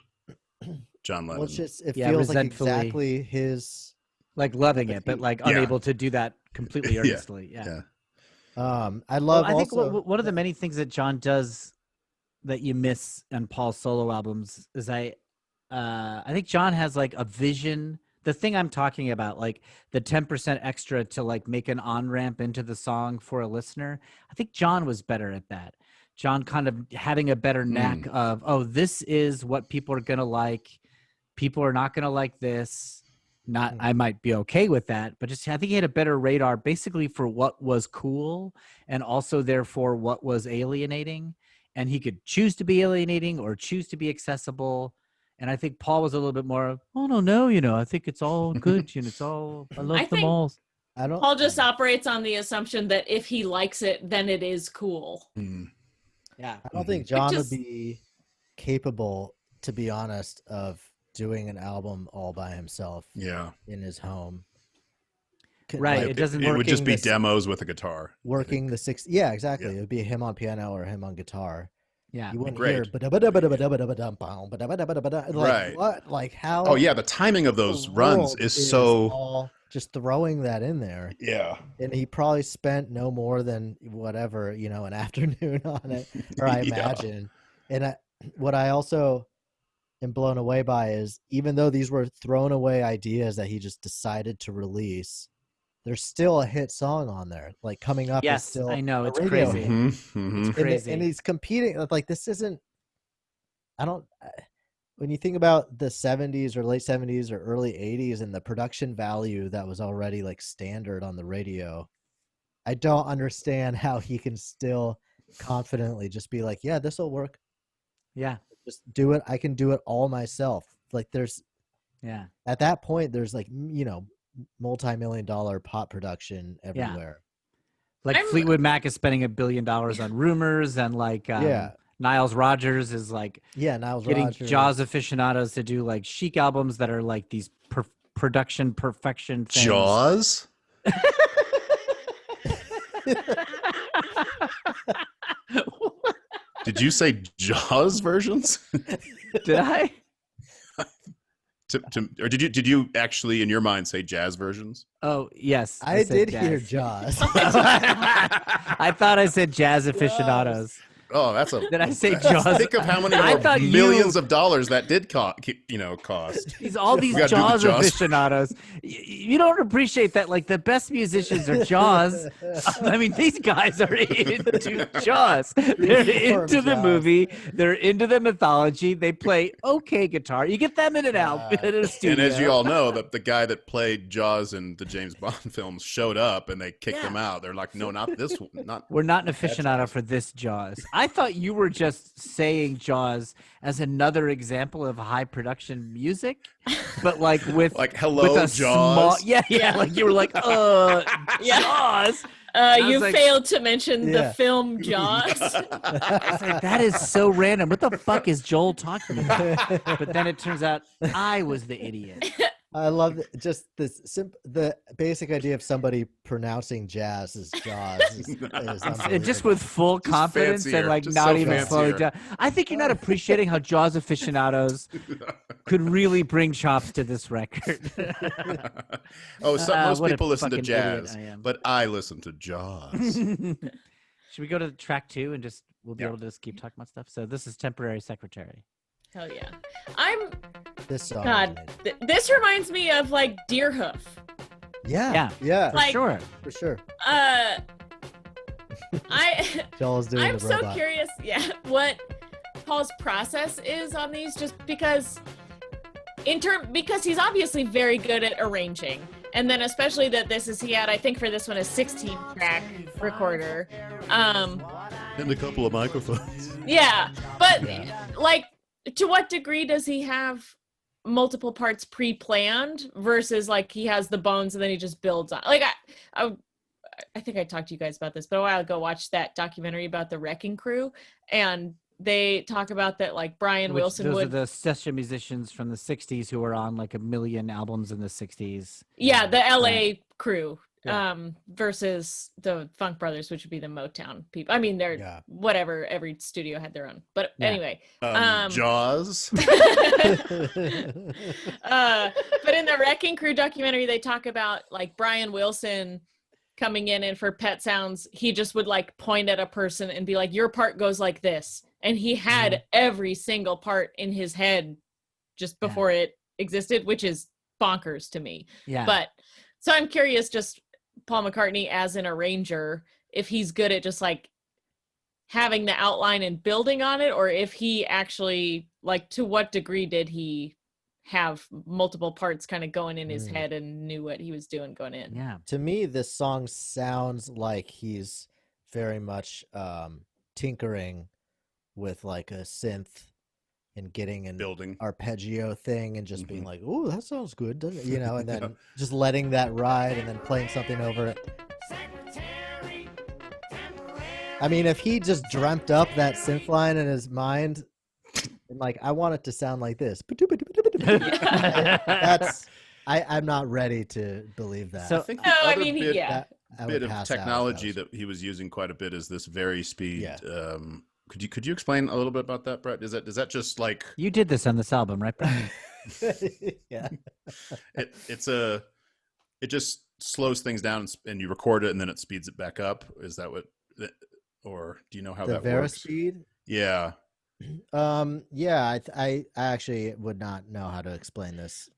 John Lennon. Well, it feels like exactly his, like loving it, but like unable to do that completely earnestly. Yeah. I love. I think one of the many things that John does that you miss on Paul's solo albums is I think John has like a vision. The thing I'm talking about, like the 10% extra to like make an on-ramp into the song for a listener. I think John was better at that. John kind of having a better knack of, oh, this is what people are going to like. People are not going to like this. I might be okay with that, but just I think he had a better radar basically for what was cool and also therefore what was alienating. And he could choose to be alienating or choose to be accessible. And I think Paul was a little bit more, oh, no, you know, I think it's all good. You know, it's all, I love them all. Paul just operates on the assumption that if he likes it, then it is cool. Yeah. I don't think John would be capable, to be honest, of doing an album all by himself. Yeah. In his home. Right. Like, it would just be demos with a guitar. Working the six. Yeah, exactly. Yeah. It would be him on piano or him on guitar. Yeah. You wouldn't hear like what? Like how? Oh yeah, the timing of those runs is so all just throwing that in there. Yeah. And he probably spent no more than whatever, you know, an afternoon on it, or I imagine. And what I also am blown away by is even though these were thrown away ideas that he just decided to release, there's still a hit song on there. Like Coming Up is still I know, it's crazy. It's crazy. And he's competing. Like this isn't, when you think about the 70s or late 70s or early 80s and the production value that was already like standard on the radio, I don't understand how he can still confidently just be like, yeah, this will work. Yeah. Just do it. I can do it all myself. Like at that point, there's like, you know, multi-million-dollar pop production everywhere. Like Fleetwood Mac is spending $1 billion on Rumors, and like Niles Rodgers is like getting Jaws aficionados to do like chic albums that are like these production perfection things. Jaws? Did you say Jaws versions? Did I? Or did you actually in your mind say jazz versions? Oh yes, I did hear Jaws. I thought I said jazz aficionados. Oh, that's a. Did I say Jaws? Think of how many more millions of dollars that did cost. All these Jaws aficionados. You don't appreciate that. Like the best musicians are Jaws. I mean, these guys are into Jaws. They're into the movie. They're into the mythology. They play okay guitar. You get them in and out in a studio. And as you all know, the guy that played Jaws in the James Bond films showed up, and they kicked him out. They're like, no, not this one. We're not an aficionado for this Jaws. I thought you were just saying Jaws as another example of high production music, but like with hello with Jaws. Like you were like, Jaws. You failed to mention the film Jaws. I was like, that is so random. What the fuck is Joel talking about? But then it turns out I was the idiot. I love just the basic idea of somebody pronouncing jazz as Jaws. And just with full confidence and like not so even slowing down. I think you're not appreciating how Jaws aficionados could really bring chops to this record. Most people listen to jazz, but I listen to Jaws. Should we go to track 2 and we'll be able to just keep talking about stuff? So this is Temporary Secretary. Hell yeah. This song. God, this reminds me of like Deerhoof. Yeah. For sure. Joel's doing I'm the so robot. curious, what Paul's process is on these, just because because he's obviously very good at arranging, and then especially that he had, I think for this one, a 16-track recorder, and a couple of microphones. Yeah, but like, to what degree does he have multiple parts pre-planned versus like he has the bones and then he just builds on? Like I think I talked to you guys about this, but a while ago watched that documentary about the Wrecking Crew, and they talk about that like Brian Wilson those are the session musicians from the 60s who were on like a million albums in the 60s. Yeah, the LA crew. Versus the Funk Brothers, which would be the Motown people. I mean, they're whatever. Every studio had their own. But anyway, Jaws. But in the Wrecking Crew documentary, they talk about like Brian Wilson coming in, and for Pet Sounds, he just would like point at a person and be like, "Your part goes like this," and he had every single part in his head just before it existed, which is bonkers to me. Yeah. But so I'm curious, just Paul McCartney as an arranger, if he's good at just like having the outline and building on it, or if he actually, like, to what degree did he have multiple parts kind of going in his head and knew what he was doing going in. Yeah. To me, this song sounds like he's very much tinkering with like a synth and getting an building arpeggio thing and just being like, "Ooh, that sounds good," doesn't it? You know, and then just letting that ride and then playing something over it. I mean, if he just dreamt up that synth line in his mind, and like, I want it to sound like this. That's I'm not ready to believe that. So I think bit of technology that he was using quite a bit is this very speed. Yeah. Could you explain a little bit about that, Brett? Does that just like you did this on this album, right, Brett? Yeah. It just slows things down and you record it and then it speeds it back up. Is that what? Or do you know how that works? Speed? Yeah. Yeah. I actually would not know how to explain this.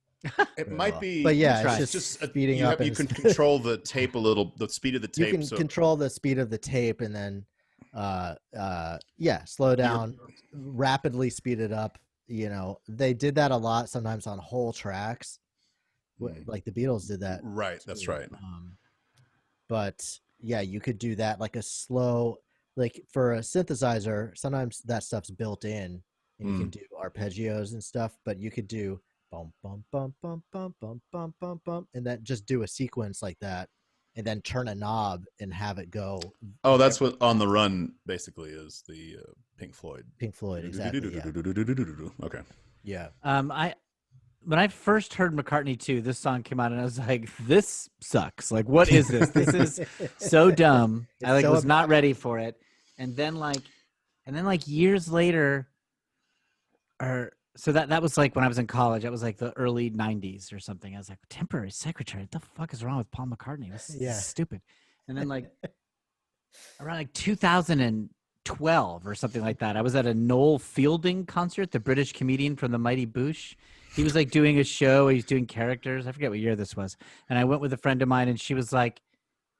It might be, but yeah, it's just speeding up. You can control the tape a little, the speed of the tape. You can control the speed of the tape and then slow down, rapidly speed it up. You know, they did that a lot sometimes on whole tracks, like the Beatles did that. Right, that's right. But yeah, you could do that like a slow, like for a synthesizer. Sometimes that stuff's built in, and you can do arpeggios and stuff. But you could do bum bum bum bum bum bum bum bum bum, and then just do a sequence like that. And then turn a knob and have it go. Oh, that's what On the Run basically is, the Pink Floyd. Pink Floyd, exactly. Yeah. Okay. Yeah. When I first heard McCartney II, this song came out and I was like, this sucks. Like, what is this? This is so dumb. I was not ready for it. And then years later, so that was like when I was in college. That was like the early 90s or something. I was like, Temporary Secretary, what the fuck is wrong with Paul McCartney? This is stupid. And then like around like 2012 or something like that, I was at a Noel Fielding concert, the British comedian from the Mighty Boosh. He was like doing a show. He was doing characters. I forget what year this was. And I went with a friend of mine and she was like,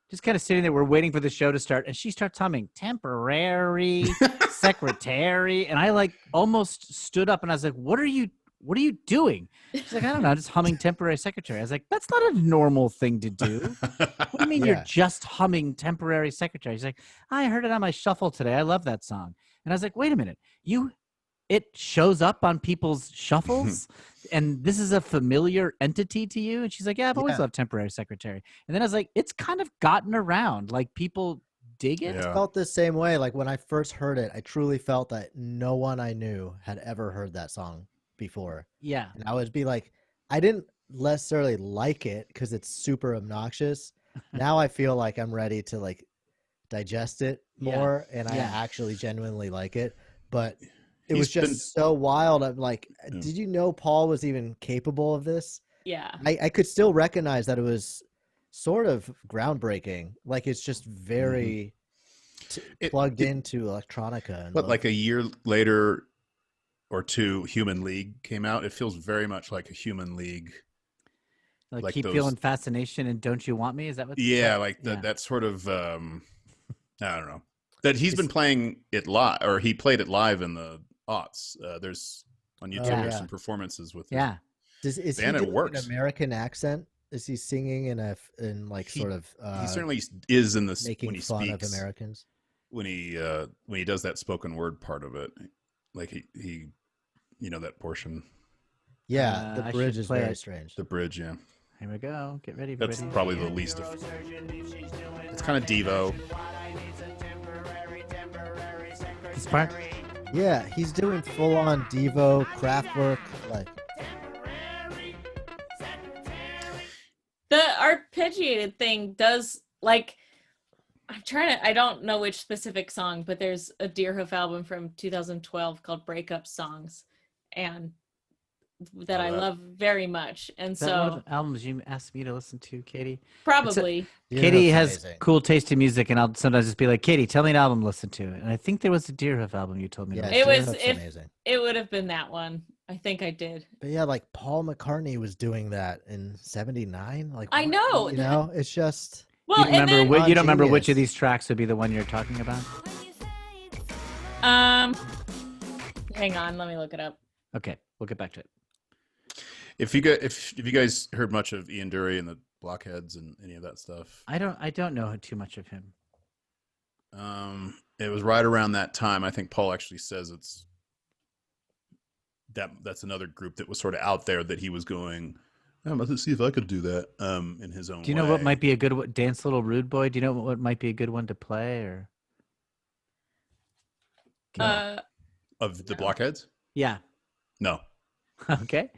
just kind of sitting there. We're waiting for the show to start. And she starts humming Temporary Secretary. And I like almost stood up and I was like, what are you doing? She's like, I don't know, just humming Temporary Secretary. I was like, that's not a normal thing to do. What do you mean you're just humming Temporary Secretary? She's like, I heard it on my shuffle today. I love that song. And I was like, wait a minute. It shows up on people's shuffles and this is a familiar entity to you? And she's like, yeah, I've always loved Temporary Secretary. And then I was like, it's kind of gotten around. Like people dig it. I felt the same way. Like when I first heard it, I truly felt that no one I knew had ever heard that song before. Yeah. And I would be like, I didn't necessarily like it because it's super obnoxious. Now I feel like I'm ready to like digest it more and I actually genuinely like it. But it was just so wild. I'm like, did you know Paul was even capable of this? Yeah. I could still recognize that it was sort of groundbreaking. Like it's just very plugged into electronica. And but like a year later or two, Human League came out. It feels very much like a Human League. Like Keep Feeling Fascination and Don't You Want Me? Is that what? Yeah, like that sort of. I don't know. That he's been playing it live, or he played it live in the aughts. There's on YouTube. There's some performances with. Yeah. Is he doing an American accent? Is he singing in sort of? He certainly is in this making when he fun speaks, of Americans. When he does that spoken word part of it, like he that portion. Yeah, the bridge is very strange. The bridge, yeah. Here we go. Get ready. That's probably the least of. It's kind of Devo. This part. Yeah, he's doing full-on Devo Kraftwerk like. The arpeggiated thing does like. I don't know which specific song, but there's a Deerhoof album from 2012 called Breakup Songs, and that I love very much. And is that so one of the albums you asked me to listen to, Katie? probably. Katie has cool taste in music, and I'll sometimes just be like, Katie, tell me an album to listen to. And I think there was a Deerhoof album you told me. Yeah, it was amazing. It would have been that one. I think I did. But yeah, like Paul McCartney was doing that in '79. Like I know. It's just. Well, you don't remember which of these tracks would be the one you're talking about? Hang on, let me look it up. Okay, we'll get back to it. If you guys heard much of Ian Dury and the Blockheads and any of that stuff, I don't know too much of him. It was right around that time. I think Paul actually says that's another group that was sort of out there that he was going. I'm about to see if I could do that in his own way. Do you know what might be a good Dance Little Rude Boy? Do you know what might be a good one to play? Or of the Blockheads? Yeah. No. Okay.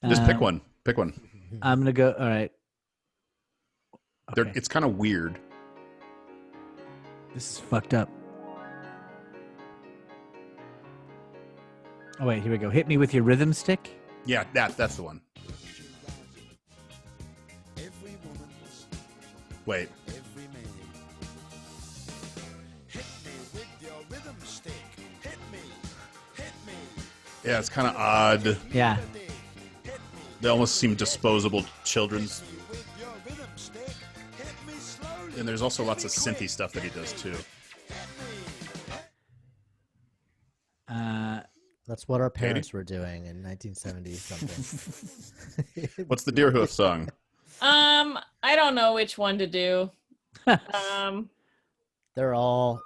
Just pick one. Pick one. I'm gonna go. All right. Okay. It's kind of weird. This is fucked up. Oh wait, here we go. Hit me with your rhythm stick. Yeah, that's the one. Wait. Yeah, it's kind of odd. Yeah. They almost seem disposable children's. And there's also lots of synthy stuff that he does too. That's what our parents were doing in 1970 something. What's the Deerhoof song? I don't know which one to do. They're all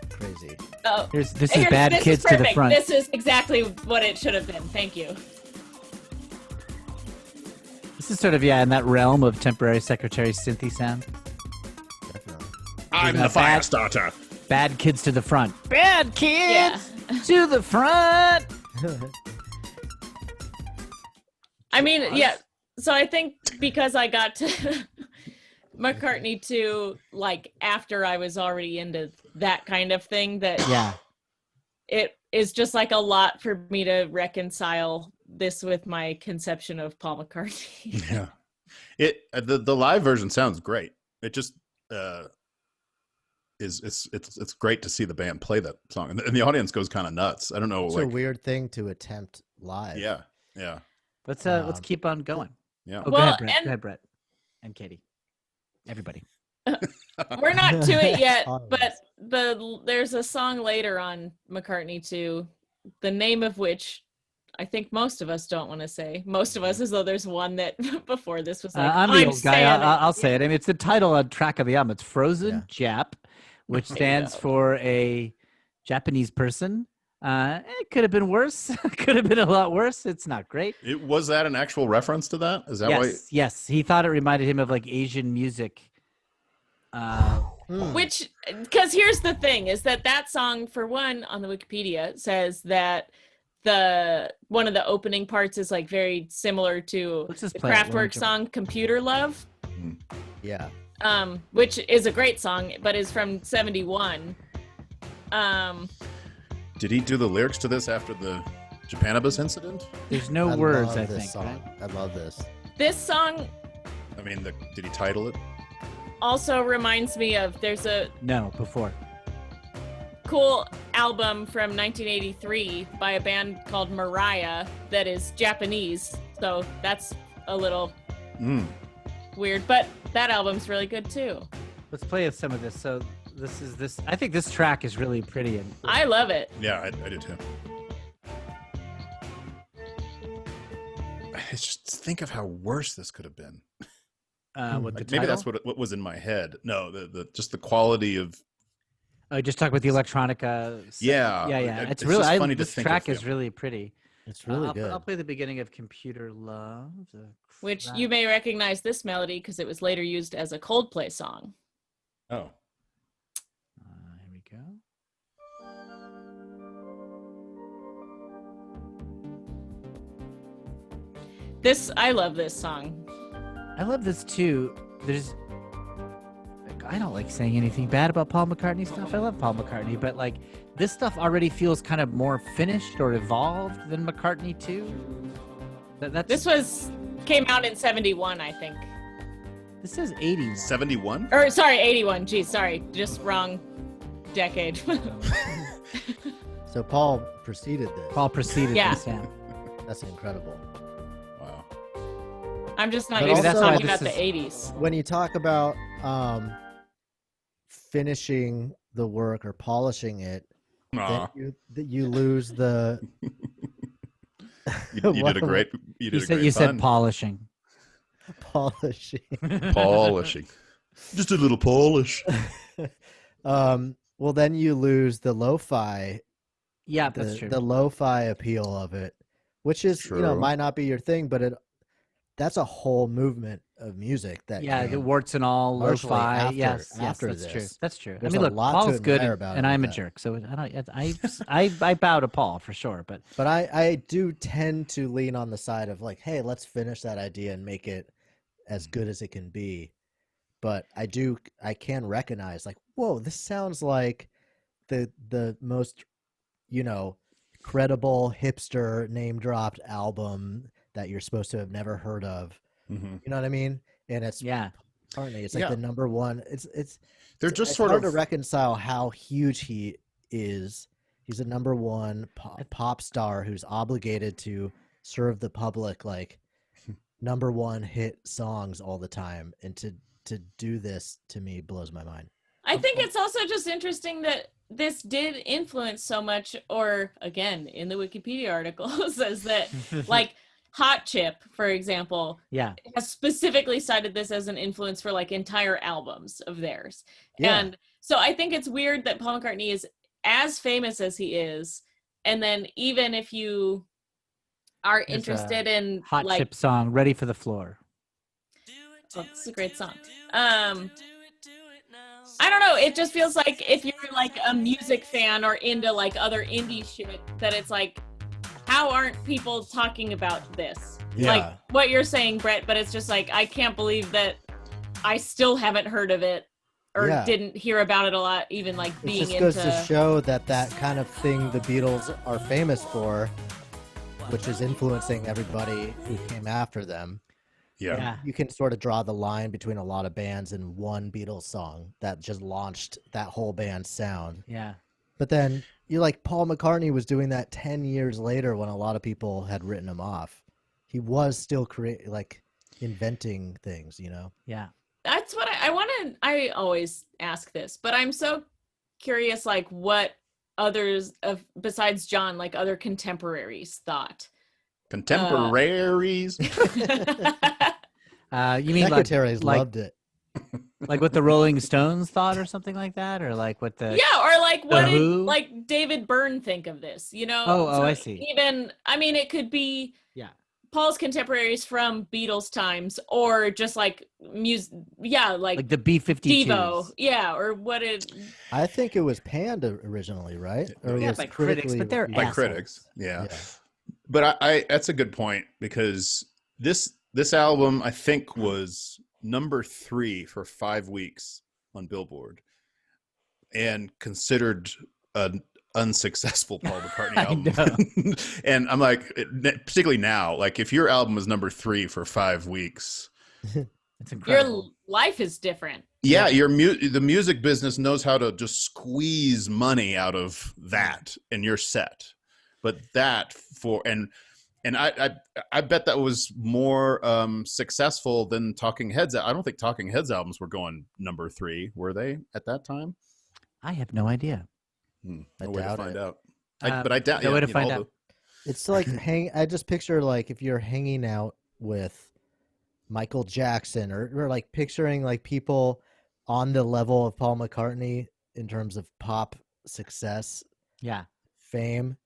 crazy. Oh, this is Bad Kids to the Front. This is exactly what it should have been. Thank you. This is sort of in that realm of temporary secretary synthy sound. Definitely. I'm the fire starter. Bad Kids to the Front. Bad Kids to the front. I mean, yeah. So I think because I got to McCartney II, like after I was already into that kind of thing, that it is just like a lot for me to reconcile this with my conception of Paul McCartney. Yeah, the live version sounds great. It just it's great to see the band play that song, and the audience goes kind of nuts. I don't know. It's a weird thing to attempt live. Yeah. Let's keep on going. Yeah. Oh, well, go ahead, Brett, and Katie, everybody. We're not to it yet, but there's a song later on McCartney II, the name of which I think most of us don't want to say. Most of us, as though there's one that before this was like, I'm the old guy. I'll say it. I mean, it's the title track of the album. It's Frozen Jap, which stands for a Japanese person. It could have been worse. Could have been a lot worse. It's not great. Was that an actual reference to that? Is that why? Yes. He thought it reminded him of like Asian music. Which, because here's the thing, is that song, for one, on the Wikipedia says that one of the opening parts is like very similar to the Kraftwerk song "Computer Love." Yeah. Which is a great song, but is from '71. Did he do the lyrics to this after the Japanibus incident? There's no words, I think. Right? I love this. This song. I mean, did he title it? Also reminds me of No, before. cool album from 1983 by a band called Mariah that is Japanese. So that's a little weird, but that album's really good too. Let's play some of this. So this. I think this track is really pretty. And I love it. Yeah, I do too. It's just think of how worse this could have been. What the maybe that's what was in my head. No, the just the quality of. Oh, just talk about the electronica. Yeah, It's really just funny to this think track of, is really pretty. It's really good. I'll play the beginning of Computer Love, Which you may recognize this melody because it was later used as a Coldplay song. Oh. Here we go. I love this song. I love this too. I don't like saying anything bad about Paul McCartney stuff. I love Paul McCartney, but like this stuff already feels kind of more finished or evolved than McCartney II. This came out in 71, I think. This says 81. 71? Or sorry, 81. Geez, sorry, just wrong decade. So Paul preceded this. Paul preceded this, yeah. That's incredible. Wow. I'm just not But used to also- talking about the 80s. When you talk about finishing the work or polishing it, Aw. then you lose the. You did a great. You said polishing. Polishing. Polishing. Just a little polish. Well, then you lose the lo-fi. Yeah, that's true. The lo-fi appeal of it, which is True. might not be your thing, but that's a whole movement of music that the warts and all largely lo-fi. after- Yes, after that's this. true. That's true. There's I mean, a look, lot to Paul's good, admire about and it I'm with a that. jerk, so I bow to Paul for sure. But I do tend to lean on the side of like, hey, let's finish that idea and make it as good as it can be. But I can recognize like, whoa, this sounds like the most, credible hipster name dropped album that you're supposed to have never heard of. Mm-hmm. You know what I mean? And it's McCartney. It's like the number one. They're just it's sort hard of to reconcile how huge he is. He's a number one pop star who's obligated to serve the public like number one hit songs all the time, and to do this to me blows my mind. I think it's also just interesting that this did influence so much, or again, in the Wikipedia article says that like Hot Chip, for example, has specifically cited this as an influence for like entire albums of theirs. Yeah. And so I think it's weird that Paul McCartney is as famous as he is, and then even if you are interested in Hot Chip song, Ready for the Floor. Well, it's a great song. I don't know. It just feels like if you're like a music fan or into like other indie shit, that it's like, how aren't people talking about this? Yeah. Like what you're saying, Brett, but it's just like, I can't believe that I still haven't heard of it or didn't hear about it a lot, even like being it just into... goes to show that kind of thing the Beatles are famous for, which is influencing everybody who came after them. Yeah. You can sort of draw the line between a lot of bands in one Beatles song that just launched that whole band's sound. Yeah. But then Paul McCartney was doing that 10 years later when a lot of people had written him off. He was still inventing things, Yeah. That's what I always ask this, but I'm so curious, like what others besides John, like other contemporaries thought. Contemporaries. You mean secretaries loved it. Like what the Rolling Stones thought or something like that? Or like what the... Yeah, or like what did Who? like David Byrne think of this, Oh, I see. Even, I mean, it could be Paul's contemporaries from Beatles times or just like music, like the B-52s. Devo, or what it... I think it was panned originally, right? Or it was by critics, but they're by assholes. critics. Yeah. But I that's a good point because this album I think was number 3 for 5 weeks on Billboard and considered an unsuccessful Paul McCartney album. And I'm like, particularly now, like if your album is number 3 for 5 weeks, it's incredible. life is different. Yeah, the music business knows how to just squeeze money out of that, and you're set. But that and I bet that was more successful than Talking Heads. I don't think Talking Heads albums were going number 3, were they at that time? I have no idea. No way to find out. But I doubt. No way to find out. It's like I just picture like if you're hanging out with Michael Jackson or like picturing like people on the level of Paul McCartney in terms of pop success, fame,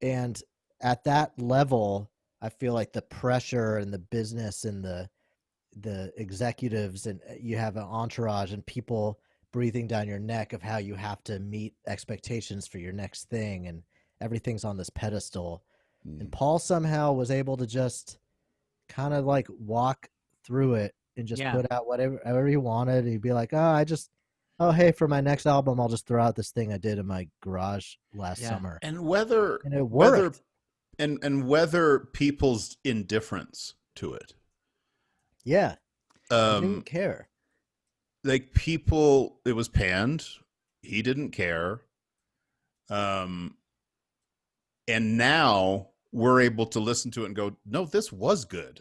and at that level, I feel like the pressure and the business and the executives, and you have an entourage and people breathing down your neck of how you have to meet expectations for your next thing, and everything's on this pedestal. And Paul somehow was able to just kind of like walk through it and just put out whatever he wanted. He'd be like, hey, for my next album, I'll just throw out this thing I did in my garage last summer. And whether people's indifference to it. Yeah. I didn't care. Like people, it was panned. He didn't care. And now we're able to listen to it and go, no, this was good.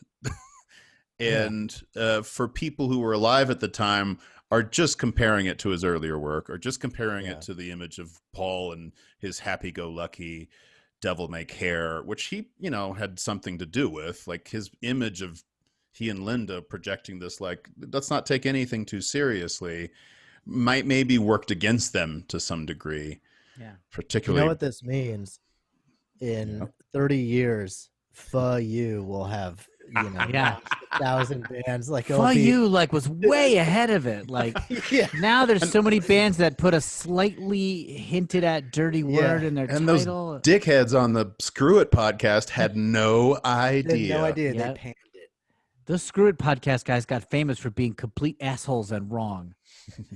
And for people who were alive at the time are just comparing it to his earlier work, or just comparing it to the image of Paul and his happy-go-lucky devil-may-care, which he, had something to do with, like his image of he and Linda projecting this, like, let's not take anything too seriously, maybe worked against them to some degree. Yeah. Particularly. You know what this means? In 30 years, you will have, 1,000 bands. Like, you was way ahead of it. Like, now there's so many bands that put a slightly hinted at dirty word in their and title. Those dickheads on the Screw It podcast had no idea. They had no idea. They panned it. Those Screw It podcast guys got famous for being complete assholes and wrong.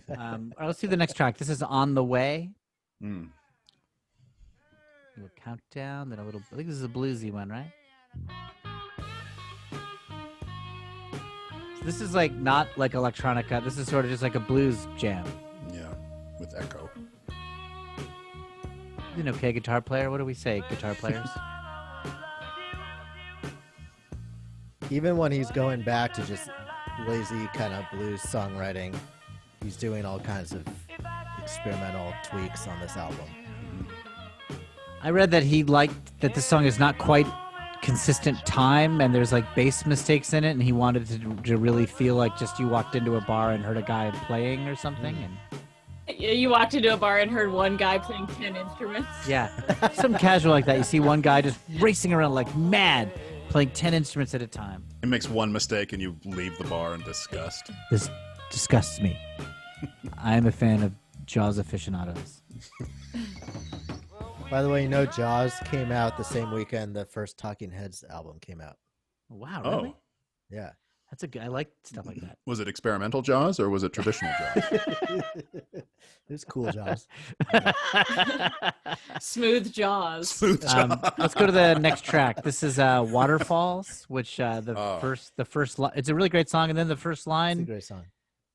All right, let's see the next track. This is On the Way. A little countdown, then I think this is a bluesy one, right? So this is like not like electronica. This is sort of just like a blues jam. Yeah, with echo. He's an okay guitar player. What do we say, guitar players? Even when he's going back to just lazy kind of blues songwriting, he's doing all kinds of experimental tweaks on this album. I read that he liked that this song is not quite consistent time, and there's like bass mistakes in it, and he wanted to really feel like just you walked into a bar and heard a guy playing or something. And you walked into a bar and heard one guy playing 10 instruments. Yeah, something casual like that. You see one guy just racing around like mad, playing 10 instruments at a time. He makes one mistake and you leave the bar in disgust. This disgusts me. I am a fan of Jaws aficionados. By the way, Jaws came out the same weekend the first Talking Heads album came out. Wow, really? Yeah. That's a good. I like stuff like that. Was it experimental Jaws or was it traditional Jaws? It's cool Jaws. Smooth Jaws. Smooth Jaws. Let's go to the next track. This is Waterfalls, which the first it's a really great song, and then the first line It's a great song.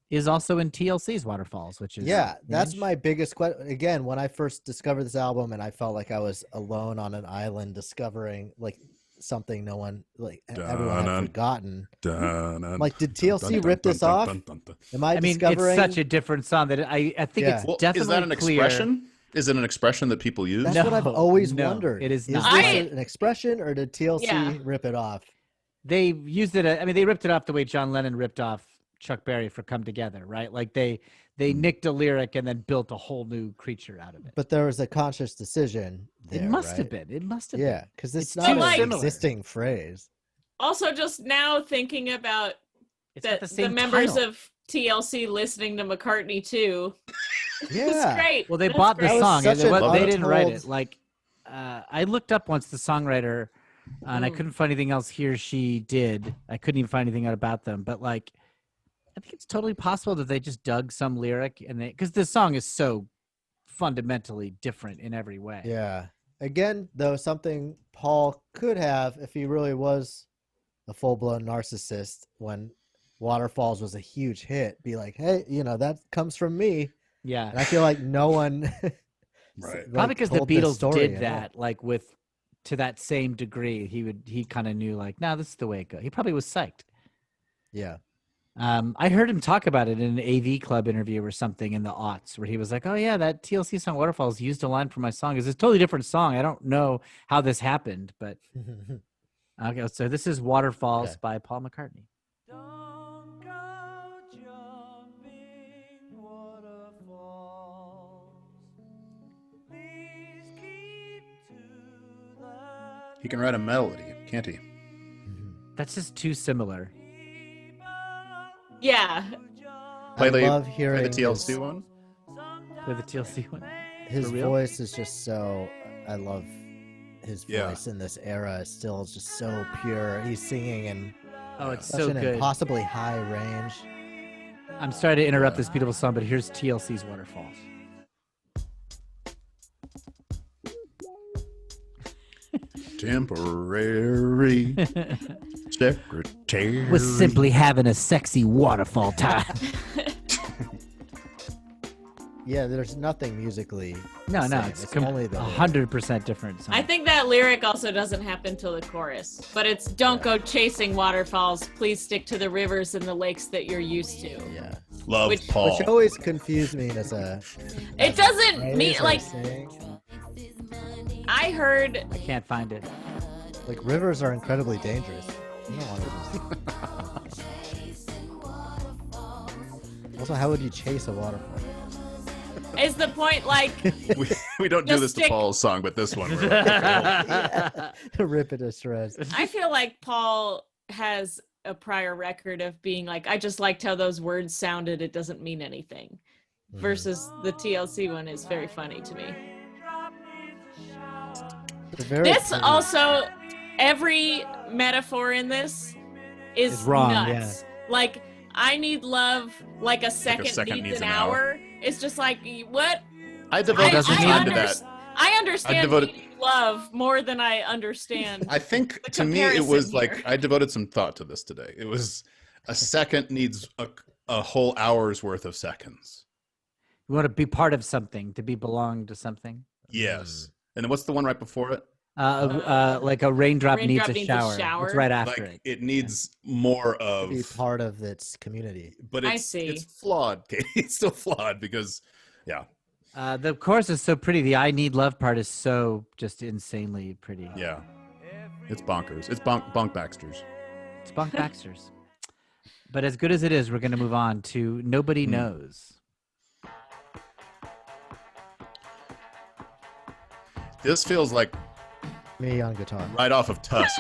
Is also in TLC's Waterfalls, which is that's my biggest question. Again, when I first discovered this album, and I felt like I was alone on an island discovering like something no one everyone had forgotten. Like, did TLC rip this off? Am I discovering? It's such a different song that I think it's definitely is that an clear. expression? Is it an expression that people use? That's what I've always wondered. It is not. Is this an expression, or did TLC rip it off? They used it. They ripped it off the way John Lennon ripped off Chuck Berry for Come Together, right? Like they nicked a lyric and then built a whole new creature out of it. But there was a conscious decision there, It must have been. It must have been. Yeah, because it's It's not too an existing phrase. Also, just now thinking about the members title. of TLC listening to McCartney II. Yeah. It's great. Well, they That's bought great. the song. such an They didn't write it. untold- Like, I looked up once the songwriter, and I couldn't find anything else he or she did. I couldn't even find anything out about them. But like, I think it's totally possible that they just dug some lyric and because this song is so fundamentally different in every way. Yeah. Again, though, something Paul could have if he really was a full-blown narcissist when Waterfalls was a huge hit, be like, hey, that comes from me. Yeah. And I feel like no one Right. Probably because the told this Beatles story did at all. that, like to that same degree. He kind of knew, like, no, this is the way it goes. He probably was psyched. Yeah. I heard him talk about it in an AV Club interview or something in the aughts, where he was like, "Oh yeah, that TLC song Waterfalls used a line from my song. It's a totally different song. I don't know how this happened, but okay." So this is Waterfalls by Paul McCartney. Don't go jumping waterfalls. Please keep to the He can write a melody, can't he? That's just too similar. Yeah. Play I love hearing the TLC one. Play the TLC one. His For real? voice is just so. I love his voice in this era. It's still just so pure. He's singing in It's such so an good. impossibly high range. I'm sorry to interrupt this beautiful song, but here's TLC's Waterfalls. Temporary secretary. Was simply having a sexy waterfall time. Yeah, there's nothing musically. No, the same. it's only the 100% different song. I think that lyric also doesn't happen till the chorus, but it's don't go chasing waterfalls. Please stick to the rivers and the lakes that you're used to. Yeah. Love Which- Paul. Which always confused me as a. It doesn't mean like saying. I heard. I can't find it. Like rivers are incredibly dangerous. You don't want to just... Also, how would you chase a waterfall? Is the point like we don't do Just this stick- to Paul's song, but this one. We're like, Rip it to shreds. I feel like Paul has a prior record of being like, I just liked how those words sounded. It doesn't mean anything. Versus the TLC one is very funny to me. This Pretty. also, every metaphor in this is It's wrong, nuts. Like, I need love like a second, needs an hour. It's just like, what? I devoted doesn't some mean time to that. I understand devoted- needing love more than I understand. I think The to me it was comparison like here. I devoted some thought to this today. It was a second needs a whole hour's worth of seconds. You want to be part of something, to be belong to something. Yes. And then what's the one right before it? Like a raindrop needs a needs a shower. shower. It's right after Like it. it needs more To of, be part of its community. but I it's see. it's flawed. Katie. It's still flawed because, yeah, The chorus is so pretty. The I need love part is so just insanely pretty. yeah, it's bonkers. It's bonk Baxter's. It's Bunk Baxter's. But as good as it is, we're going to move on to Nobody Knows. This feels like Me on guitar. right off of Tusk.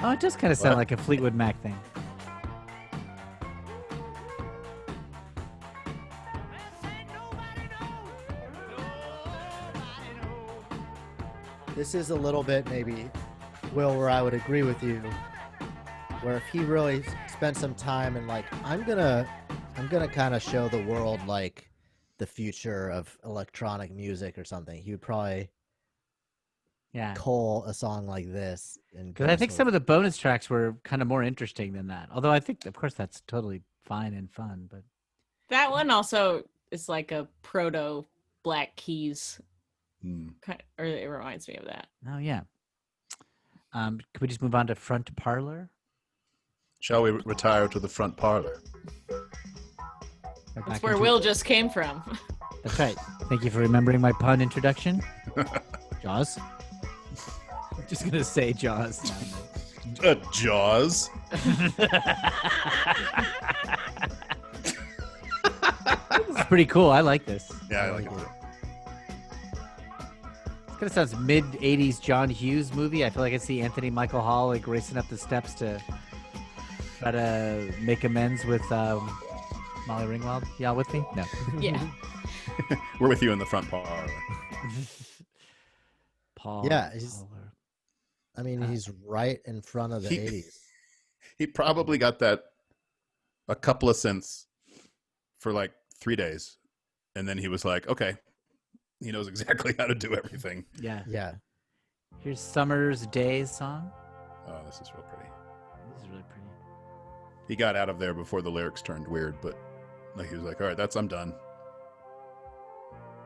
Oh, it does kind of sound What? like a Fleetwood Mac thing. This is a little bit maybe, Will, where I would agree with you. Where if he really spent some time and like, I'm gonna kind of show the world like the future of electronic music or something, he would probably Yeah. cull a song like this. Because I think some of the bonus tracks were kind of more interesting than that. Although I think, of course, that's totally fine and fun. But That one also is like a proto Black Keys, or it reminds me of that. oh yeah. Can we just move on to Front Parlor? Shall we retire to the front parlor? Right That's back where into- Will just came from. That's right. Thank you for remembering my pun introduction. Jaws. I'm just gonna say Jaws now. Jaws. This is pretty cool. I like this. Yeah, I like it. It's kind of sounds mid '80s John Hughes movie. I feel like I see Anthony Michael Hall like racing up the steps to try to make amends with Molly Ringwald. Y'all with me? No. Yeah. We're with you in the front parlor. Paul. Yeah, he's- Parlor. I mean, he's right in front of the He- 80s. He probably got that a couple of cents for like 3 days. And then he was like, okay, he knows exactly how to do everything. Yeah. Yeah. Here's Summer's Days song. Oh, this is real pretty. This is really pretty. he got out of there before the lyrics turned weird, but like he was like, all right, I'm done.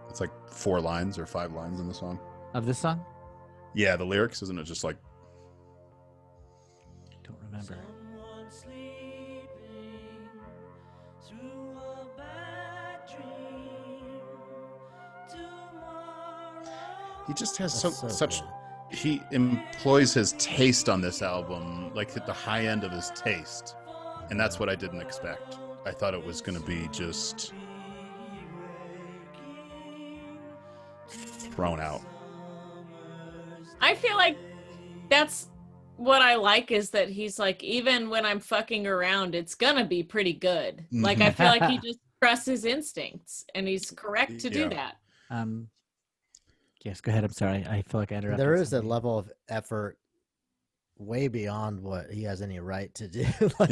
It's like 4 lines or 5 lines in the song. Of this song? Yeah, the lyrics, isn't it just like... Don't remember. Someone sleeping through a bad dream. Tomorrow. He just has That's so such... good. He employs his taste on this album, like at the high end of his taste. And that's what I didn't expect. I thought it was going to be just thrown out. I feel like that's what I like, is that he's like, even when I'm fucking around, it's gonna be pretty good. Like, I feel like he just trusts his instincts, and he's correct to do that. Yes, go ahead. I'm sorry. I feel like I interrupted. There is a something. level of effort way beyond what he has any right to do. Like,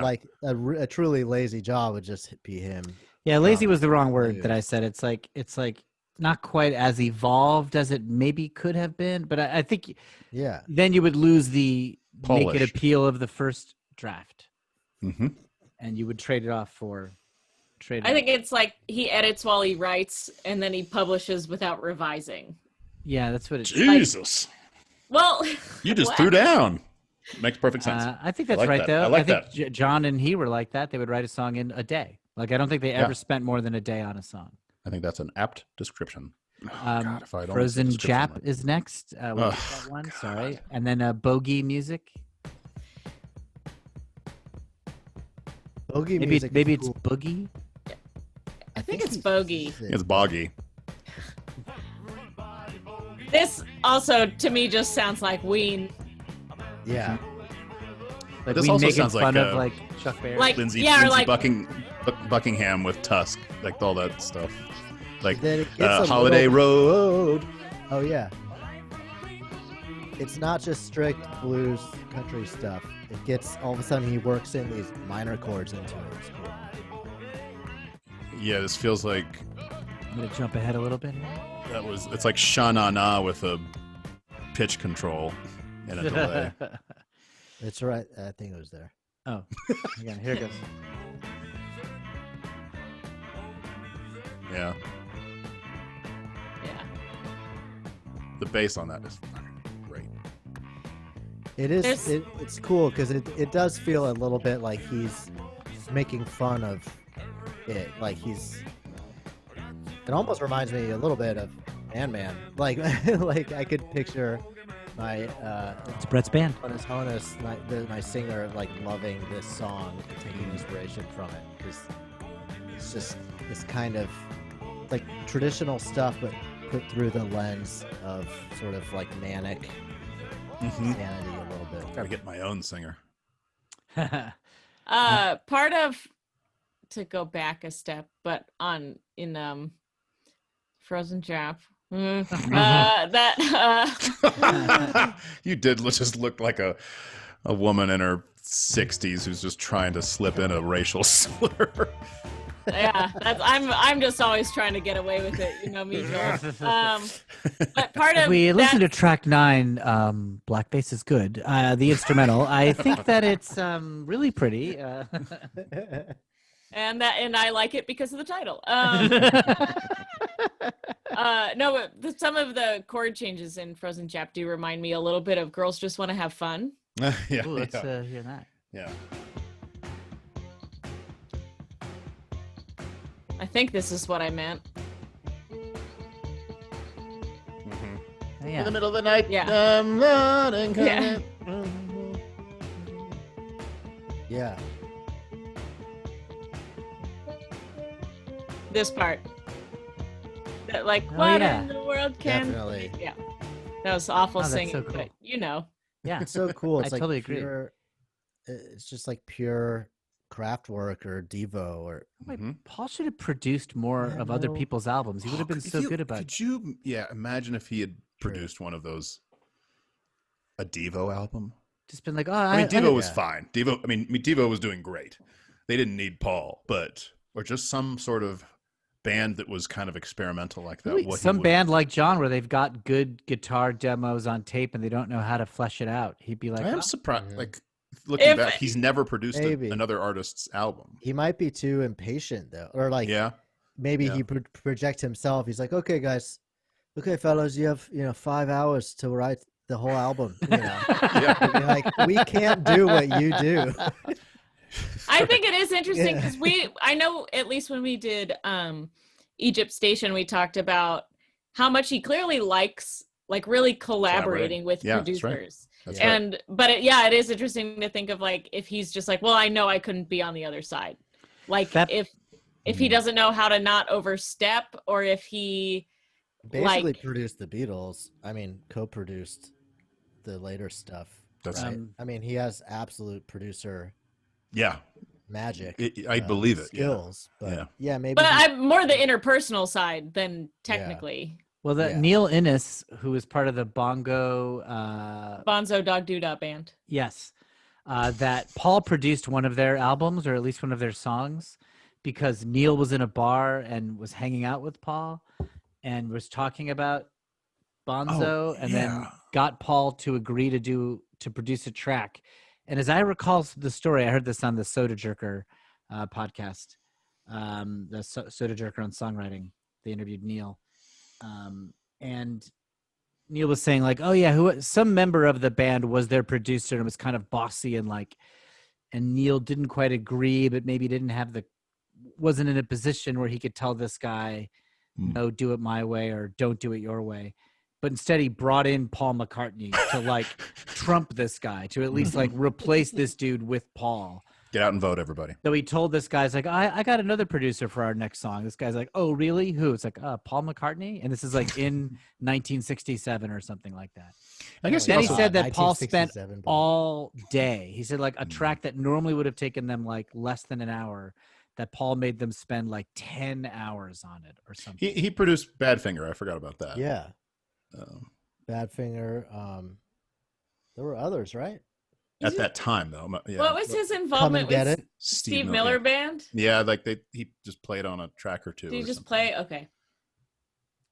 like a truly lazy job would just be him. Yeah, lazy was the wrong word that I said. It's like not quite as evolved as it maybe could have been, but I think then you would lose the Polished. naked appeal of the first draft, Mm-hmm. and you would trade it off for trade. I think it's like he edits while he writes, and then he publishes without revising. Yeah, that's what it's. Jesus. Well, You just what? threw down. Makes perfect sense. I think that's like right, that. though. I like think that. John and he were like that. They would write a song in a day. Like, I don't think they ever spent more than a day on a song. I think that's an apt description. Oh, God, if I'd only Frozen said description Jap like- is next. We'll get that one. God. Sorry. And then Bogey Music. Bogey Maybe music. maybe is it's cool. Boogie. I think it's Bogey. It's boggy. This also, to me, just sounds like Ween. Yeah. Like This we also making sounds fun like, of like Chuck Berry. Like, Lindsay, yeah, or Lindsay like Buckingham with Tusk, like all that stuff. Like Then it gets a Holiday little- Road. Oh yeah. It's not just strict blues country stuff. It gets all of a sudden he works in these minor chords into it. It's cool. Yeah, this feels like I'm gonna jump ahead a little bit. it's like Sha-Na-Na with a pitch control and a delay. It's right. I think it was there. Oh, again, here it goes. Yeah, yeah. the bass on that is fucking great. It is. There's- It's cool because it does feel a little bit like he's making fun of it. Like he's. It almost reminds me a little bit of Man. Like like I could picture my It's Brett's band. Honus, my singer, like loving this song and taking inspiration from it because it's just this kind of like traditional stuff, but put through the lens of sort of like manic sanity a little bit. Gotta get my own singer. Part of, to go back a step, but in Frozen Jap, that You did just look like a woman in her 60s who's just trying to slip in a racial slur. yeah, I'm just always trying to get away with it, you know me, Joel. But part of We listen to that, track 9. Blackface is good. The instrumental. I think that it's really pretty. and I like it because of the title. No, but some of the chord changes in Frozen Jap do remind me a little bit of Girls Just Want to Have Fun. Yeah, Ooh, let's yeah, hear that. yeah. I think this is what I meant. Mhm. Oh, yeah. middle of the night, Yeah. I'm running. Yeah. Yeah. This part. That, like, Oh, what yeah. in the world can... Definitely. Yeah. That was awful Oh, that's singing, so cool. but you know. Yeah. It's so cool. It's I like totally agree. pure, it's just like pure craft work or Devo or Wait, Mhm. Paul should have produced more Yeah, of other no. people's albums. He would have been If so you- good about it. Could you, imagine if he had True. produced one of those, a Devo album? Just been like, oh, I mean, Devo was yeah. fine. Devo was doing great. They didn't need Paul, or just some sort of band that was kind of experimental like that. really, what he some would- band like John where they've got good guitar demos on tape and they don't know how to flesh it out. He'd be like, I am "Oh, surprised. Mhm. Like, looking back, he's never produced Maybe. another artist's album. He might be too impatient though, or like maybe he projects himself. He's like, okay, guys, okay, fellas, you have 5 hours to write the whole album. Like we can't do what you do. I think it is interesting because I know at least when we did Egypt Station, we talked about how much he clearly likes like really collaborating with producers. That's but it is interesting to think of like if he's just like, well, I know I couldn't be on the other side. Like if he doesn't know how to not overstep, or if he basically produced the Beatles. I mean, co-produced the later stuff. That's right? I mean, he has absolute producer magic. I believe it. Skills. But maybe. But I'm more the interpersonal side than technically. Well, Neil Innes, who was part of the Bonzo Dog Doodah band. Yes. That Paul produced one of their albums, or at least one of their songs, because Neil was in a bar and was hanging out with Paul and was talking about Bonzo, and then got Paul to agree to produce a track. And as I recall the story, I heard this on the Soda Jerker podcast, the Soda Jerker on songwriting. They interviewed Neil. And Neil was saying like, some member of the band was their producer and was kind of bossy and Neil didn't quite agree, but maybe wasn't in a position where he could tell this guy, no, do it my way or don't do it your way. But instead he brought in Paul McCartney to like trump this guy, to at least like replace this dude with Paul. Get out and vote, everybody. So he told this guy, like, I got another producer for our next song. This guy's like, oh, really? Who? It's like, Paul McCartney? And this is like in 1967 or something like that. I guess he said that Paul spent all day. He said like a track that normally would have taken them like less than an hour, that Paul made them spend like 10 hours on it or something. He produced Badfinger. I forgot about that. Yeah. Badfinger. There were others, right? At that time, though. What was his involvement with Steve Miller Band? Yeah, like he just played on a track or two. Did he just play? Okay.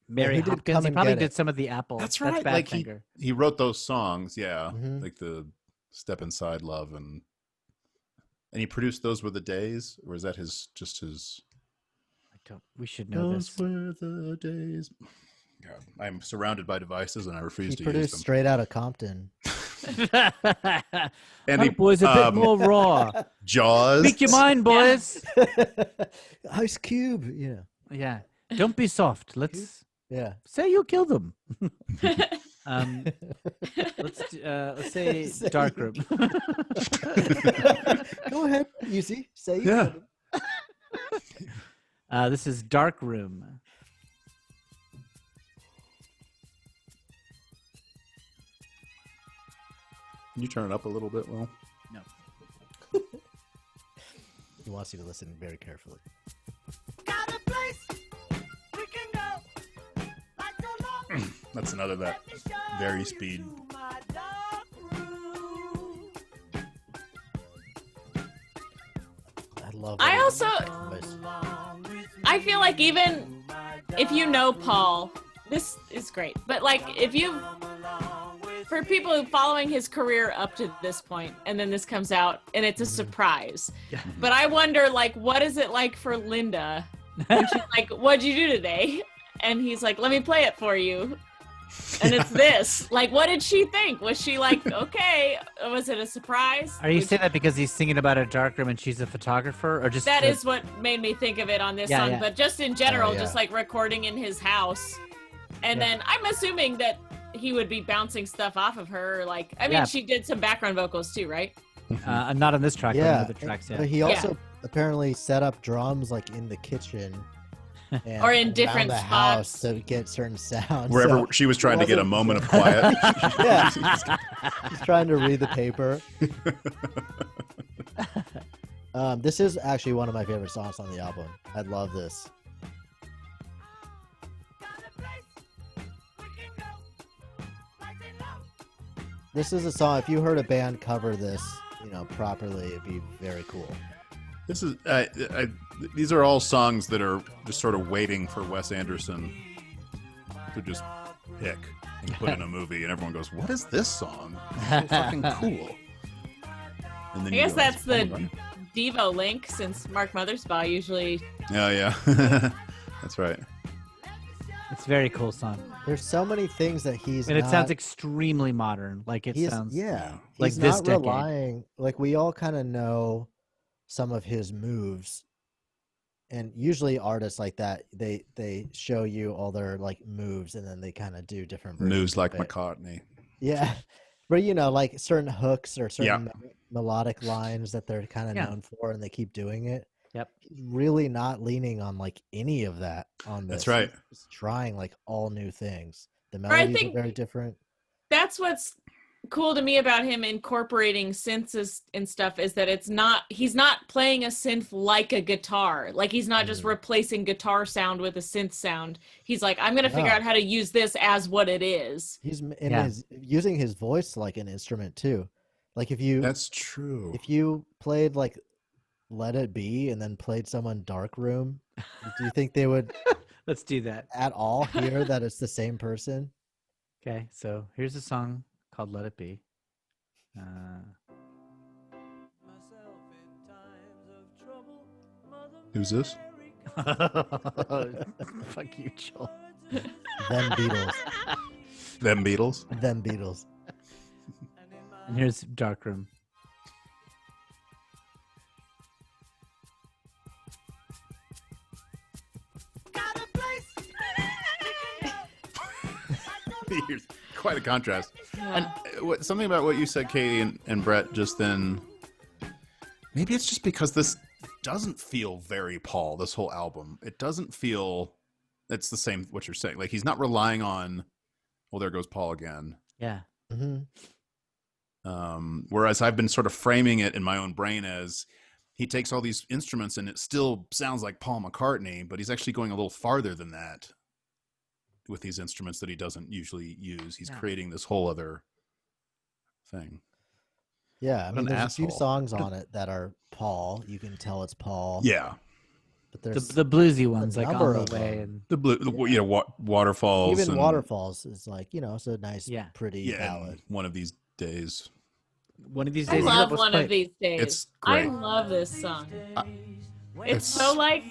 Mary Hopkins. He probably did some of the Apple. That's right. That's like he wrote those songs. Yeah, like the Step Inside Love, and he produced Those Were the Days, or is that his? I don't. We should know this. Those were the days. God, I'm surrounded by devices, and I refuse to use them. He produced Straight Outta Compton. And boys, a bit more raw. Jaws. Speak your mind, boys. Ice Cube. Yeah. Don't be soft. Let's say you killed them. Let's say Dark Room. Go ahead, easy. Say you killed them. This is Dark Room. Can you turn it up a little bit, Will? No. He wants you to listen very carefully. Got a place we can go. Like the long That's another that very speed. I love I feel like even if you know Paul, this is great. But like for people who following his career up to this point, and then this comes out and it's a surprise. But I wonder, like, what is it like for Linda? And she's like, what'd you do today? And he's like, let me play it for you. And it's this. Like, what did she think? Was she like, okay? Was it a surprise? Are you saying that because he's singing about a dark room and she's a photographer, or just that is what made me think of it on this song? But just in general, just like recording in his house. And then I'm assuming that he would be bouncing stuff off of her. Like, I mean, she did some background vocals too, right? Not on this track, but on other tracks, But he also apparently set up drums like in the kitchen. And or in different the spots house to get certain sounds. Wherever she was trying to get a moment of quiet. He's trying to read the paper. This is actually one of my favorite songs on the album. I love this. This is a song, if you heard a band cover this, properly, it'd be very cool. This is these are all songs that are just sort of waiting for Wes Anderson to just pick and put in a movie, and everyone goes, "What is this song? It's so fucking cool." And then I you guess realize that's Paul the McCartney. Devo link, since Mark Mothersbaugh usually. Yeah. That's right. It's a very cool song. There's so many things that he's And it not, sounds extremely modern. Like it he's, sounds yeah, like he's this not decade. relying, like we all kind of know some of his moves, and usually artists like that, they show you all their like moves and then they kind of do different versions Moves like of it. McCartney. Yeah. But you know, like certain hooks or certain Yeah. melodic lines that they're kind of Yeah. known for, and they keep doing it. Yep. He's really not leaning on like any of that on this. That's right. He's trying like all new things. The I melodies are think very different. That's what's cool to me about him incorporating synths and stuff, is that he's not playing a synth like a guitar. Like he's not just replacing guitar sound with a synth sound. He's like, I'm going to figure out how to use this as what it is. He's using his voice like an instrument too. Like That's true. if you played like Let It Be and then played someone Dark Room, do you think they would Let's do that. at all hear that it's the same person? Okay, so here's a song called Let It Be. Who's this? Fuck you, Joel. Them Beatles. Them Beatles. Them Beatles. And here's Darkroom. Here's quite a contrast. And something about what you said, Katie and Brett, just then. Maybe it's just because this doesn't feel very Paul. This whole album, it doesn't feel. It's the same. What you're saying, like he's not relying on. Well, there goes Paul again. Yeah. Mm-hmm. Whereas I've been sort of framing it in my own brain as he takes all these instruments and it still sounds like Paul McCartney, but he's actually going a little farther than that with these instruments that he doesn't usually use. He's creating this whole other thing. Yeah, I mean, there's a few asshole. songs on it that are Paul. You can tell it's Paul. Yeah, but there's The bluesy ones, like number On of the Way, them. and Waterfalls. even and, Waterfalls is like, it's a nice, pretty yeah, ballad. and One of These days. One of These I Days. love let's One play of it. These days. It's I great. love this song. It's It's so like,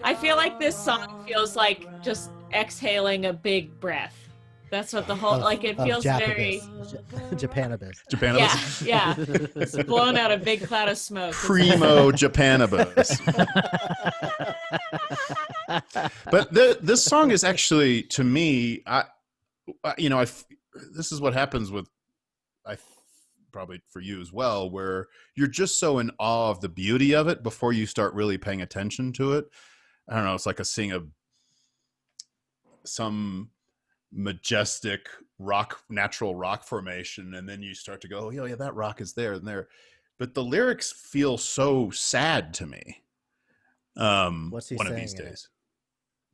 I feel like this song feels like just exhaling a big breath. That's what the whole, it feels very, Japanibus. Japanibus. yeah. It's blown out a big cloud of smoke. Primo Japanibus. But this song is actually, to me, this is what happens with, probably for you as well, where you're just so in awe of the beauty of it before you start really paying attention to it. I don't know. It's like seeing some majestic natural rock formation, and then you start to go, oh yeah, that rock is there and there. But the lyrics feel so sad to me. What's he One of saying these in it? days.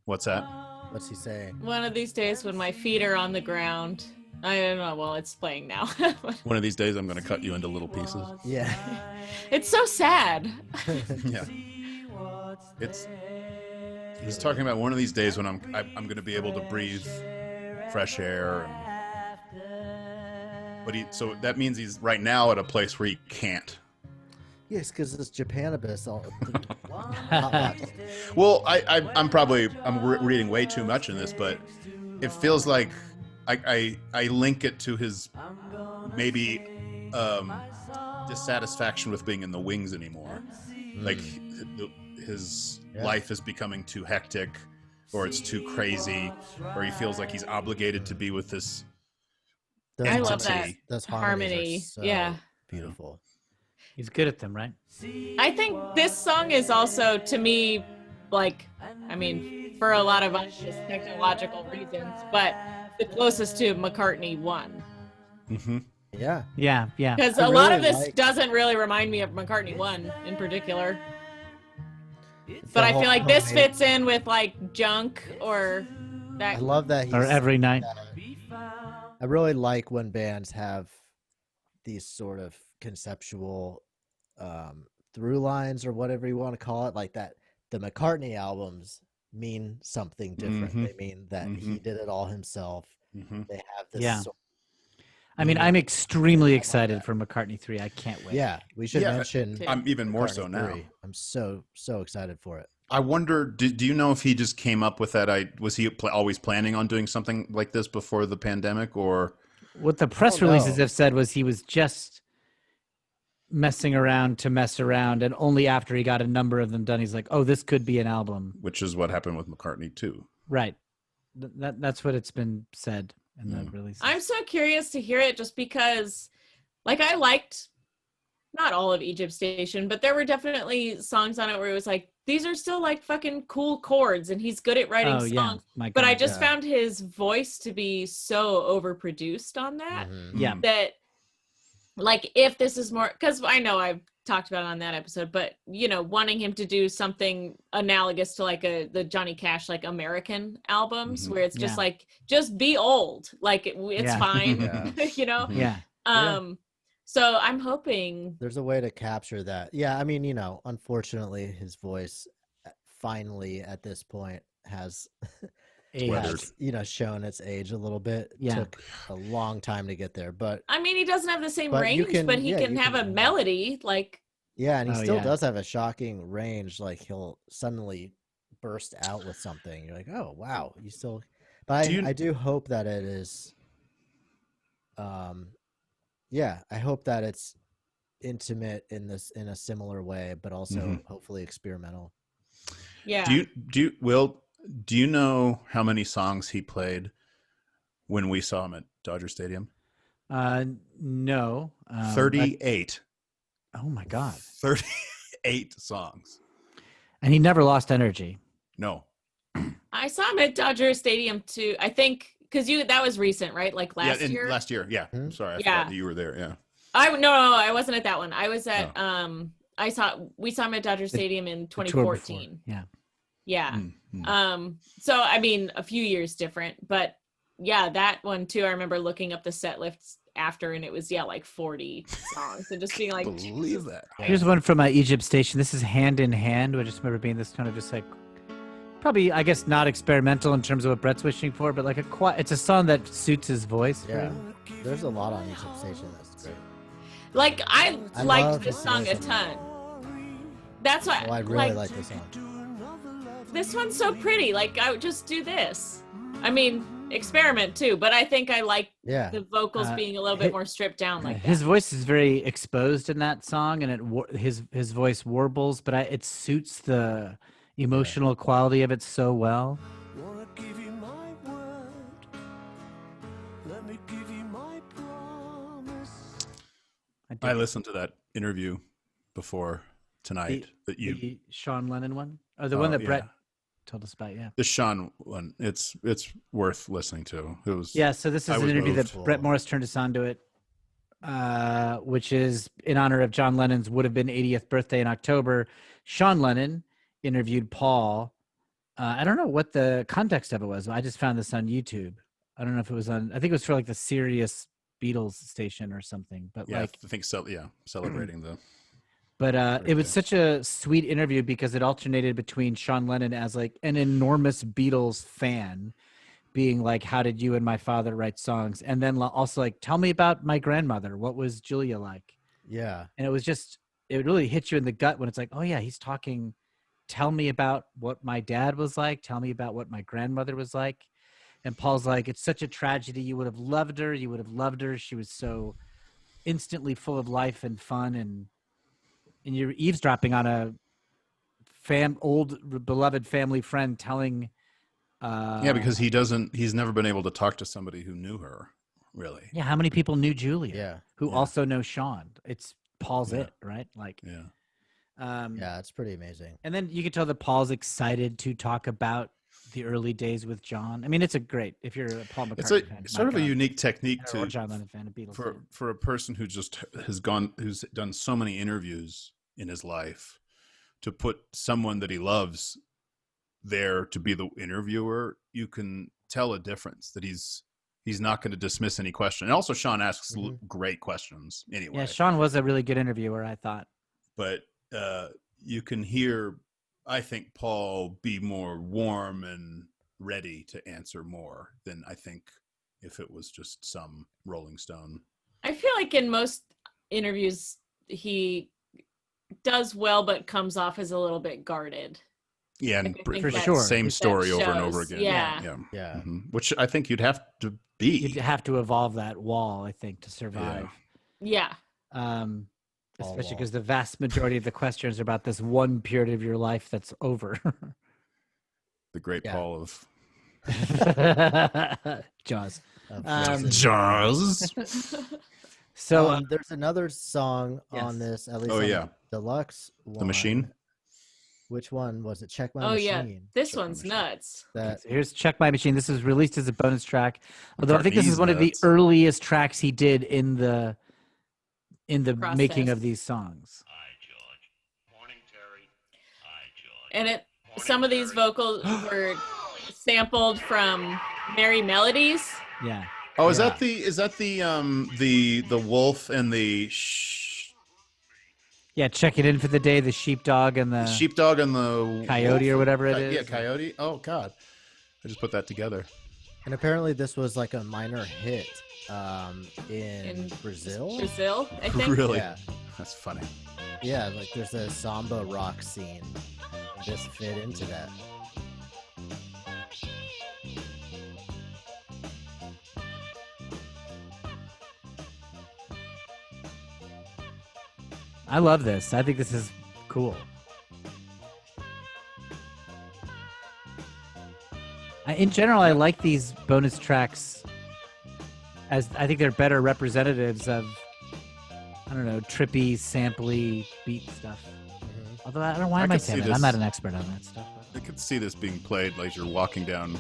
What's that? What's he saying? One of these days when my feet are on the ground. I don't know. Well, it's playing now. One of these days I'm going to cut you into little pieces. Yeah. It's so sad. Yeah. He's talking about one of these days when I'm going to be able to breathe fresh air. So that means he's right now at a place where he can't. Yes, because it's Japanibus. Well, I'm reading way too much in this, but it feels like I link it to his maybe dissatisfaction with being in the Wings anymore. Like his life is becoming too hectic, or it's too crazy, or he feels like he's obligated to be with this I love that. entity. Those Harmony. so Yeah. beautiful. He's good at them, right? I think this song is also, to me, for a lot of us, just technological reasons, but the closest to McCartney 1. Mm-hmm. Yeah. Yeah. Because I a lot really of this like- doesn't really remind me of McCartney 1 in particular. It's But the I whole feel like this homemade- fits in with Junk or that. I love that. Or Every Night. I really like when bands have these sort of conceptual through lines or whatever you want to call it, like that. The McCartney albums mean something different. Mhm. They mean that he did it all himself. Mm-hmm. They have this. Yeah. I mean, I'm extremely excited for McCartney III. I can't wait. Yeah, we should mention. I'm even more so McCartney now. 3. I'm so excited for it. I wonder, do you know if he just came up with that? Was he always planning on doing something like this before the pandemic, or what the press releases have said was he was just messing around to mess around, and only after he got a number of them done, he's like, "Oh, this could be an album." Which is what happened with McCartney II. Right. That's what it's been said in the release. I'm so curious to hear it, just because, like, I liked not all of Egypt Station, but there were definitely songs on it where it was like, these are still like fucking cool chords, and he's good at writing songs. My God, but I just found his voice to be so overproduced on that. Yeah. That, like, if this is more, because I know I've talked about it on that episode, but, you know, wanting him to do something analogous to like the Johnny Cash, like, American albums, where it's just like, just be old, like it's fine. You know. So I'm hoping there's a way to capture that. Yeah, I mean, you know, unfortunately, his voice finally at this point has, you know, shown its age a little bit. Yeah. Took a long time to get there, but I mean, he doesn't have the same range, but he can have a melody, like. Yeah, and he still does have a shocking range. Like, he'll suddenly burst out with something. You're like, oh wow, you still. But I do hope that it is. Yeah, I hope that it's intimate in a similar way, but also hopefully experimental. Yeah. Do you know how many songs he played when we saw him at Dodger Stadium? No. 38. Oh my God. 38 songs. And he never lost energy. No. I saw him at Dodger Stadium too. I think because that was recent, right? Like last year. Last year, yeah. I'm sorry, I forgot that you were there. Yeah. No, I wasn't at that one. I was at we saw him at Dodger Stadium in 2014. Yeah. So I mean, a few years different, but yeah, that one too. I remember looking up the set lists after, and it was like 40 songs, and just being like, believe that. Here's one from Egypt Station. This is Hand in Hand. I just remember being this kind of just like, probably, I guess, not experimental in terms of what Brett's wishing for, but like it's a song that suits his voice. Yeah, there's a lot on Egypt Station that's great. Like, I liked this song a ton. That's why. Oh, I really like this song. This one's so pretty. Like, I would just do this. I mean, experiment too, but I think I like the vocals being a little bit more stripped down. Like his voice is very exposed in that song, and his voice warbles, but it suits the emotional quality of it so well. Wanna give you my word. Let me give you my promise. I listened to that interview before tonight. The Sean Lennon one, or the one that Brett told us about. Yeah, the Sean one. It's worth listening to. It was So this is an interview that Brett Morris turned us on to it, which is in honor of John Lennon's would have been 80th birthday in October. Sean Lennon interviewed Paul. I don't know what the context of it was. I just found this on YouTube. I don't know if it was on. I think it was for like the Sirius Beatles station or something. But I think so. Yeah, celebrating the. But it was such a sweet interview because it alternated between Sean Lennon as like an enormous Beatles fan, being like, "How did you and my father write songs?" And then also like, "Tell me about my grandmother. What was Julia like?" Yeah, and it really hits you in the gut when it's like, "Oh yeah, he's talking." Tell me about what my dad was like. Tell me about what my grandmother was like. And Paul's like, it's such a tragedy. You would have loved her. You would have loved her. She was so instantly full of life and fun. And you're eavesdropping on a old beloved family friend telling. Because he's never been able to talk to somebody who knew her, really. Yeah. How many people knew Julia? Yeah. Who also know Sean? It's Paul's it, right? Like, it's pretty amazing. And then you can tell that Paul's excited to talk about the early days with John. I mean, it's if you're a Paul McCartney fan. It's sort of a unique technique or John Lennon fan of Beatles for a person who just who's done so many interviews in his life, to put someone that he loves there to be the interviewer. You can tell a difference that he's not going to dismiss any question. And also, Sean asks great questions anyway. Yeah, Sean was a really good interviewer, I thought. But you can hear, I think, Paul be more warm and ready to answer more than I think if it was just some Rolling Stone. I feel like in most interviews he does well, but comes off as a little bit guarded. Yeah, and Like, I think For that- sure. same story over and over shows. again. Yeah. Yeah. Which I think you'd have to be. You'd have to evolve that wall, I think, to survive. Yeah. Especially wall. because the vast majority of the questions are about this one period of your life that's over. The great Yeah. Paul of Jaws. Frozen. Jaws. So there's another song Yes. on this, at least Oh, on yeah. the deluxe one. The Machine? Which one was it? Check My Oh Machine. yeah. This Check My one's Machine. nuts. That so here's Check My Machine. This was released as a bonus track. Although I think this is McCartney's one of the nuts. earliest tracks he did in the making Process. of these songs. Hi, George. Morning, Terry. Hi, George. And Morning, some of these Terry. vocals were sampled from Merry Melodies. Yeah. Oh, is Yeah. that the wolf and the Yeah, check it in for the day, the sheepdog and the sheepdog and the coyote or wolf? whatever it Yeah, is. coyote. Oh God, I just put that together. and apparently this was like a minor hit in Brazil. Brazil, I think. Really? Yeah. That's funny. Yeah, like there's a samba rock scene. This fit into that. I love this. I think this is cool. In general, I like these bonus tracks as I think they're better representatives of, I don't know, trippy, sampley beat stuff. Although I don't know, why I am I could see saying that? this- I'm not an expert on that stuff. I could see this being played like you're walking down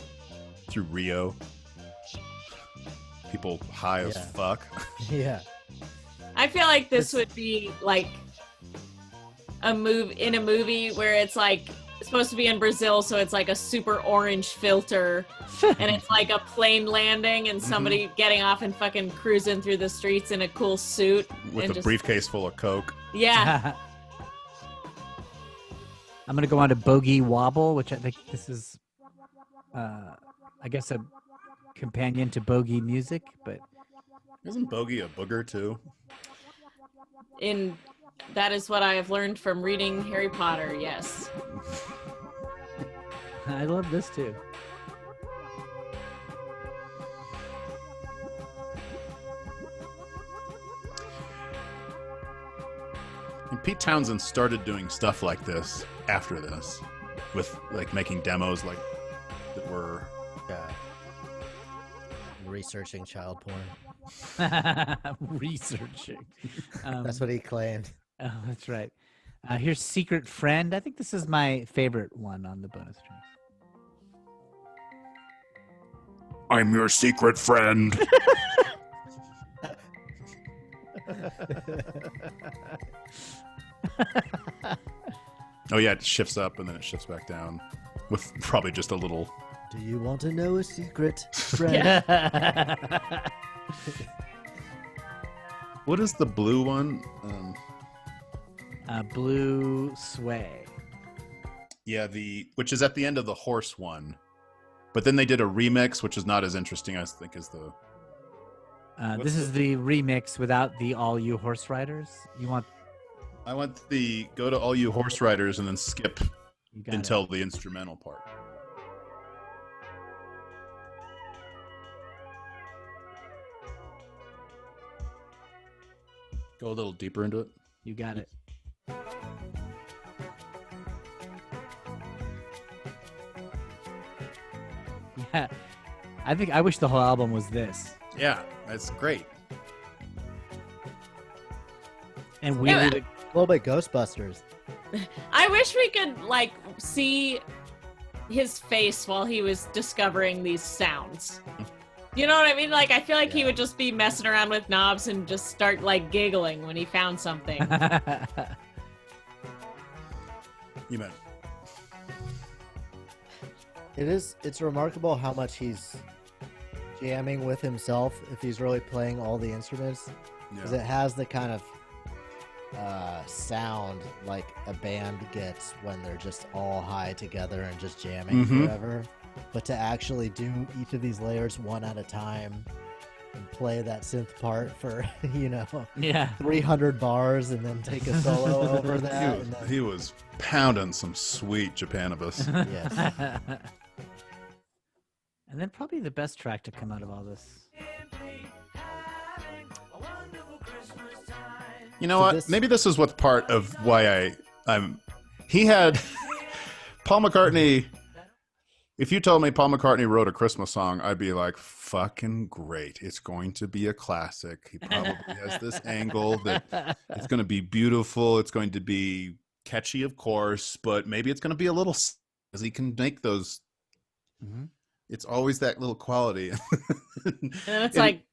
through Rio. People high as Yeah. fuck. Yeah. I feel like this It's- would be like a movie where it's like supposed to be in Brazil, so it's like a super orange filter, and it's like a plane landing and somebody getting off and fucking cruising through the streets in a cool suit With and a just, briefcase full of coke. Yeah, I'm gonna go on to Bogey Wobble, which I think this is, I guess, a companion to Bogey Music, but Isn't Bogey a booger too? in that is what I have learned from reading Harry Potter. Yes. I love this too. And Pete Townsend started doing stuff like this after this, with like making demos like that were. Yeah. Researching child porn. Researching. That's what he claimed. Oh, that's right. Here's Secret Friend. I think this is my favorite one on the bonus tracks. I'm your secret friend. Oh yeah, it shifts up and then it shifts back down, with probably just a little. Do you want to know a secret, friend? What is the blue one? Blue Sway. Yeah, which is at the end of the horse one, but then they did a remix, which is not as interesting, I think, as the. This is the remix without the All You Horse Riders. You want? I want the go to all you horse riders and then skip You got until the instrumental part. Go a little deeper into it. You got it. Yeah, I wish the whole album was this. Yeah, that's great. And weirdly, A little bit Ghostbusters. I wish we could like see his face while he was discovering these sounds. You know what I mean? Like I feel like he would just be messing around with knobs and just start like giggling when he found something. You meant It's remarkable how much he's jamming with himself if he's really playing all the instruments, because it has the kind of sound like a band gets when they're just all high together and just jamming forever. but to actually do each of these layers one at a time and play that synth part for 300 bars and then take a solo over that. He was pounding some sweet Japanibus. Yes. And then probably the best track to come out of all this. You know what? Maybe this is what's part of why he had Paul McCartney. If you told me Paul McCartney wrote a Christmas song, I'd be like, fucking great. It's going to be a classic. He probably has this angle that it's going to be beautiful. It's going to be catchy, of course, but maybe it's going to be a little, because he can make those. Mm-hmm. It's always that little quality. And it's like,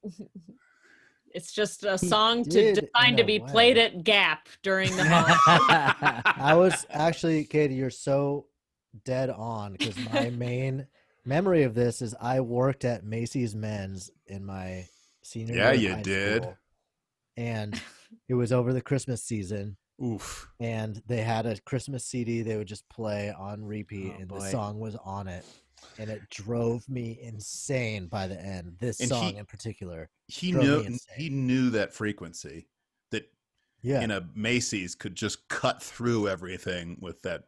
it's just a song designed to be played at Gap during the holidays. I was actually, Katie, you're so dead on, because my main memory of this is I worked at Macy's Men's in my senior year. Yeah, you did. School, and it was over the Christmas season. Oof. And they had a Christmas CD they would just play on repeat, and the song was on it. And it drove me insane by the end. This song in particular. He knew that frequency that in a Macy's could just cut through everything with that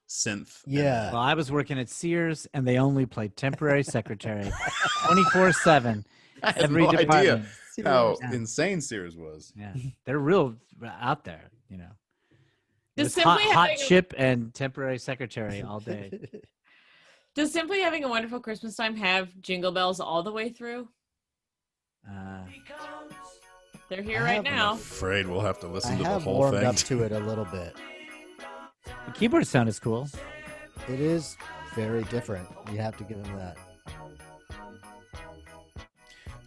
synth. Yeah. Well, I was working at Sears, and they only played Temporary Secretary 24/7. Every no department. Idea how insane Sears was. Yeah, they're real out there. Just Hot, hot chip and Temporary Secretary all day. Does Simply Having a Wonderful Christmas Time have Jingle Bells all the way through? They're here right now. I'm afraid we'll have to listen to the whole thing. I have warmed up to it a little bit. The keyboard sound is cool. It is very different. You have to give him that.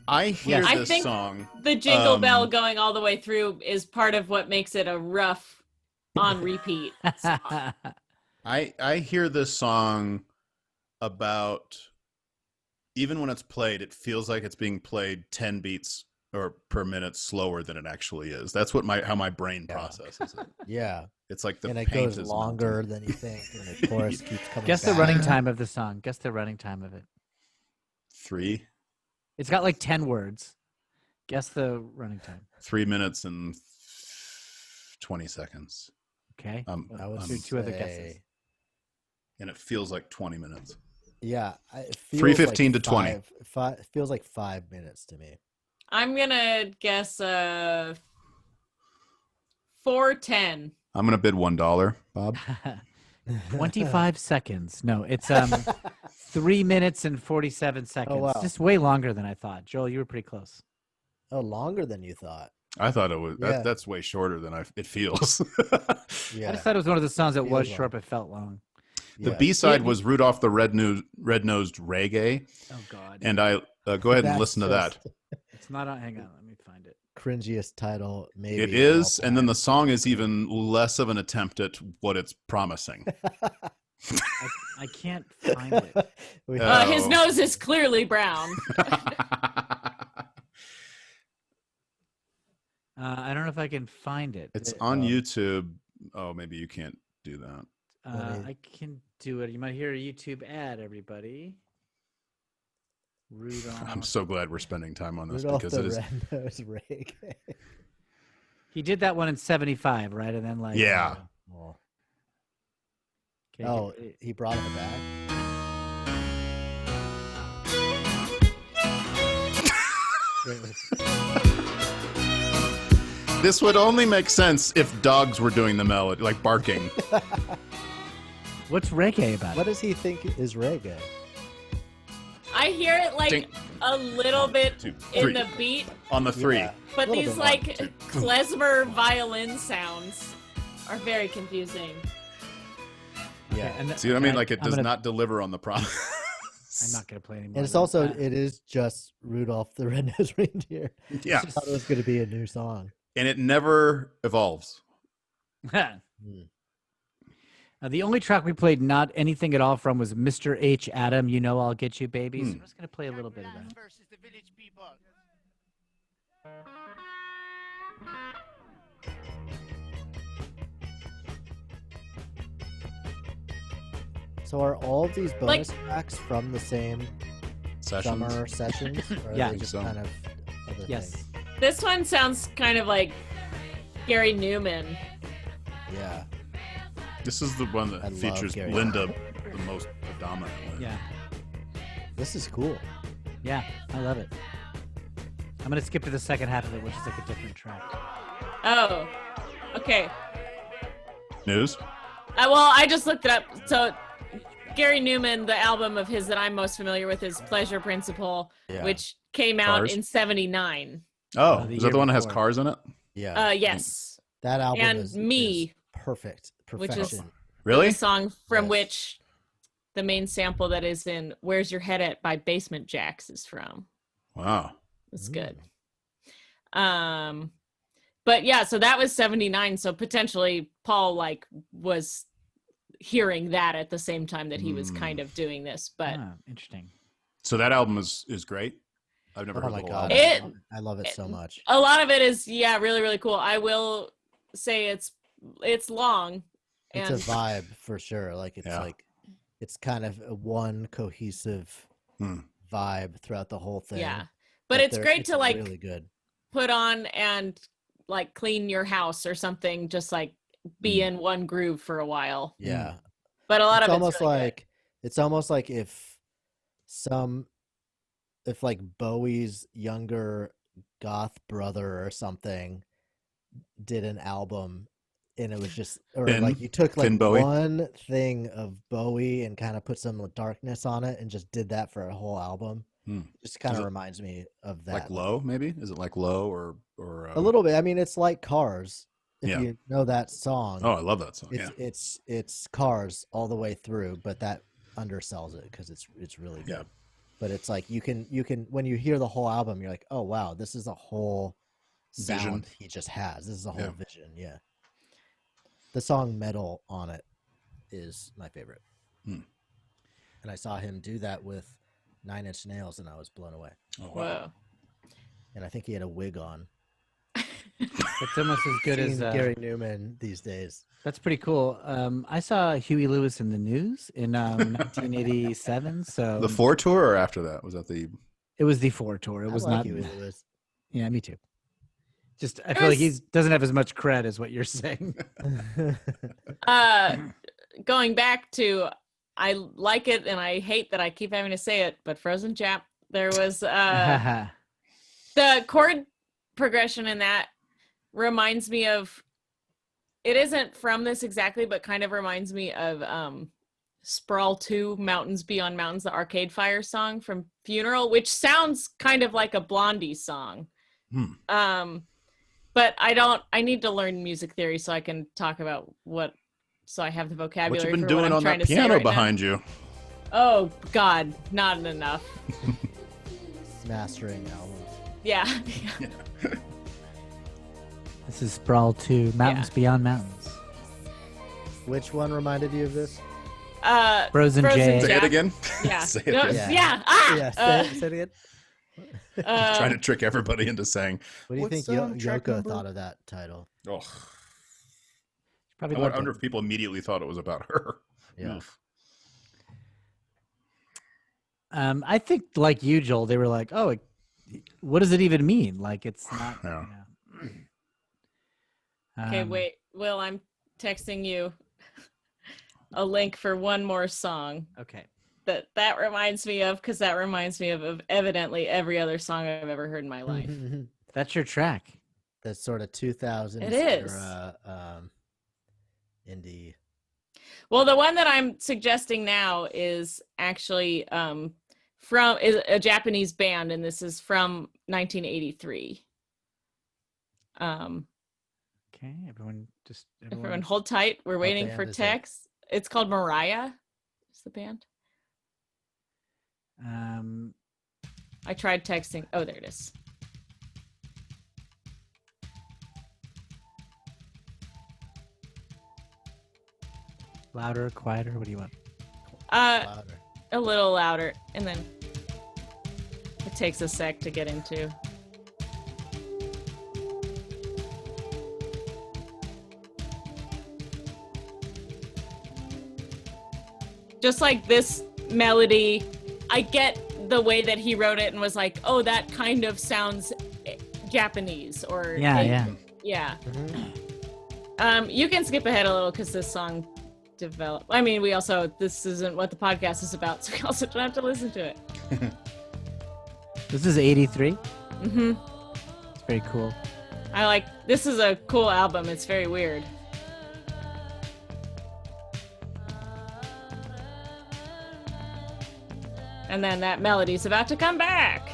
I hear I this think song. The Jingle Bell going all the way through is part of what makes it a rough on repeat song. I hear this song about, even when it's played, it feels like it's being played 10 beats or per minute slower than it actually is. That's what how my brain processes it. Yeah. It's like the and it paint goes is longer than you think, and the chorus keeps coming Guess back. the running time of the song. Guess the running time of it. 3. It's got like 10 words. Guess the running time. 3 minutes and 20 seconds. Okay. I would do 2 other guesses. And it feels like 20 minutes. Yeah. 3:15 to 20. It feels like 5 minutes to me. I'm going to guess 4:10. I'm going to bid $1, Bob. 25 seconds. No, it's 3 minutes and 47 seconds. Oh, wow. Just way longer than I thought. Joel, you were pretty close. Oh, longer than you thought. I thought it was. Yeah. That's way shorter than it feels. Yeah. I just thought it was one of the songs that was Feels short but felt long. The B-side was Rudolph the Red-Nosed Reggae. Oh, God. And I go ahead and listen to that. It's not on. Hang on. Let me find it. Cringiest title, maybe. It is, and then the song is even less of an attempt at what it's promising. I can't find it. His nose is clearly brown. I don't know if I can find it. It's on YouTube. Oh, maybe you can't do that. I can do it. You might hear a YouTube ad, everybody. Rudolph. I'm so glad we're spending time on this Rudolph because the it is. Red-Nosed Reggae. He did that one in 75, right? And then like Yeah. He brought it back. This would only make sense if dogs were doing the melody, like barking. What's reggae about? What does he think is reggae? I hear it like Ding. a little bit 2, in 3. the beat, On the 3. Yeah. but Little these bit. like 1, 2. klezmer violin sounds are very confusing. Yeah. And See what I mean? Like it I'm does gonna- not deliver on the promise. I'm not going to play anymore. And it's also, it is just Rudolph the Red-Nosed Reindeer. Yeah. I thought it was going to be a new song. And it never evolves. The only track we played not anything at all from was Mr. H. Adam, You Know I'll Get You Baby. So I'm just going to play a little bit of that. Versus the Village People. So are all of these bonus tracks from the same summer sessions? Or Yeah. are they just kind of other Yes. things? This one sounds kind of like Gary Newman. Yeah. This is the one I that love features Gary Linda the most predominantly. Yeah. This is cool. Yeah. I love it. I'm gonna skip to the second half of it, which is like a different track. Oh, okay. News? Well, I just looked it up. So Gary Newman, the album of his that I'm most familiar with is Pleasure Principle, Yeah. which came out Cars? in '79. Oh, the is that year the one that has before. cars in it? Yeah. Yes. That album and is Me, perfect. which is- Perfection. Really? The song from Yes. which the main sample that is in Where's Your Head At by Basement Jaxx is from. Wow. It's good. But yeah, so that was '79. So potentially Paul was hearing that at the same time that he was kind of doing this. But Interesting. So that album is great. I've never Oh heard my the whole god. album. I love it so much. a lot of it is really, really cool. I will say it's long. It's And a vibe for sure. Like it's Yeah. like it's kind of a one cohesive vibe throughout the whole thing. yeah. But it's great to really good. put on and clean your house or something, just be in one groove for a while. Yeah. But a lot It's of almost it's really like it's almost like if Bowie's younger goth brother or something did an album and it was just you took Finn Bowie. one thing of Bowie and kind of put some darkness on it and just did that for a whole album. Just kind of reminds me of that. Like Low, maybe? Is it like Low or a little bit. I mean, it's like Cars. If Yeah. you know that song. Oh, I love that song. It's Cars all the way through, but that undersells it because it's really good. Yeah. But it's like you can when you hear the whole album, you're like, oh wow, this is a whole sound Vision. he just has. This is a whole Yeah. vision. Yeah. The song Metal on it is my favorite. And I saw him do that with 9 Inch Nails and I was blown away. Oh, wow. Whoa. And I think he had a wig on. It's almost as good as Seeing Gary Newman these days. That's pretty cool. I saw Huey Lewis in the News in 1987. So The 4 tour or after that? Was that the it was the 4 tour. It was I like not. Huey Lewis. Yeah, me too. Just I feel like he doesn't have as much cred as what you're saying. Going back to, I like it and I hate that I keep having to say it, but Frozen Jap, there was the chord progression in that reminds me of, it isn't from this exactly, but kind of reminds me of Sprawl 2, Mountains Beyond Mountains, the Arcade Fire song from Funeral, which sounds kind of like a Blondie song. But I need to learn music theory so I can talk about so I have the vocabulary. what you been for doing what I'm on trying that to say piano right now. behind you? Oh God, not enough. Mastering albums. Yeah. This is Sprawl 2, Mountains Beyond Mountains. Which one reminded you of this? Frozen J. Say it again. Yeah. Say it No, again. yeah. Yeah, say it again. Trying to trick everybody into saying. What do you "What's, think track Yoko number?" thought of that title? Oh, Probably I loved wonder it. if people immediately thought it was about her. Yeah. Oof. I think like you, Joel, they were like, "Oh, what does it even mean? Like, it's not." Yeah. You know. Okay, wait. Will, I'm texting you a link for one more song Okay. that reminds me of, because that reminds me of evidently every other song I've ever heard in my life. That's your track. That sort of 2000s It is. era indie. Well, the one that I'm suggesting now is actually is a Japanese band, and this is from 1983. Okay, Everyone hold tight. We're waiting for band is it? text. It's called Mariah. Is the band? I tried texting. Oh, there it is. louder, quieter. What do you want? Louder. A little louder, and then it takes a sec to get into. just like this melody, I get the way that he wrote it and was like, oh, that kind of sounds Japanese or Asian. Yeah. You can skip ahead a little because this song developed. I mean, this isn't what the podcast is about, so we also don't have to listen to it. This is 83. Mm-hmm. It's very cool. This is a cool album. It's very weird. And then that melody's about to come back.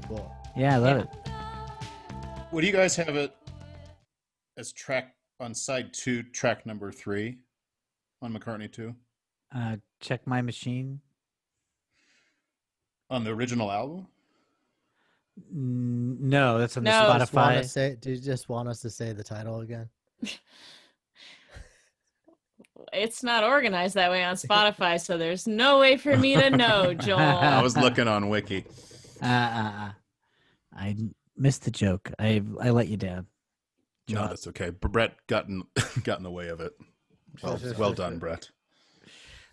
Cool. Yeah, I love it. What do you guys have it as track on side 2, track number 3 on McCartney II? Check My Machine. On the original album? No, that's on the No. Spotify. Do you just want us to say the title again? It's not organized that way on Spotify, so there's no way for me to know, Joel. I was looking on Wiki. I missed the joke. I let you down. No, that's okay. Brett got in the way of it. Well done, Brett.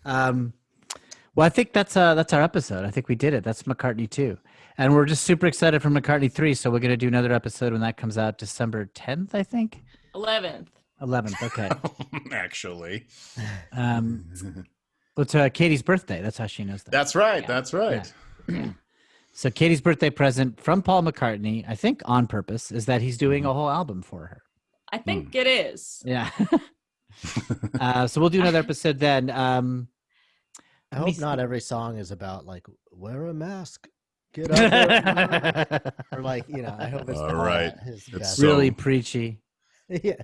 Well, I think that's our episode. I think we did it. That's McCartney II. And we're just super excited for McCartney III. So we're going to do another episode when that comes out December 10th, I think. 11th. 11th. Okay. Actually. It's Katie's birthday. That's how she knows that. That's right. Yeah. That's right. Yeah. So Katie's birthday present from Paul McCartney, I think on purpose, is that he's doing a whole album for her. I think it is. Yeah. So we'll do another episode then. I hope not every song is about like wear a mask, get out there, or like I hope it's all not right. His It's best. Really preachy. Yeah.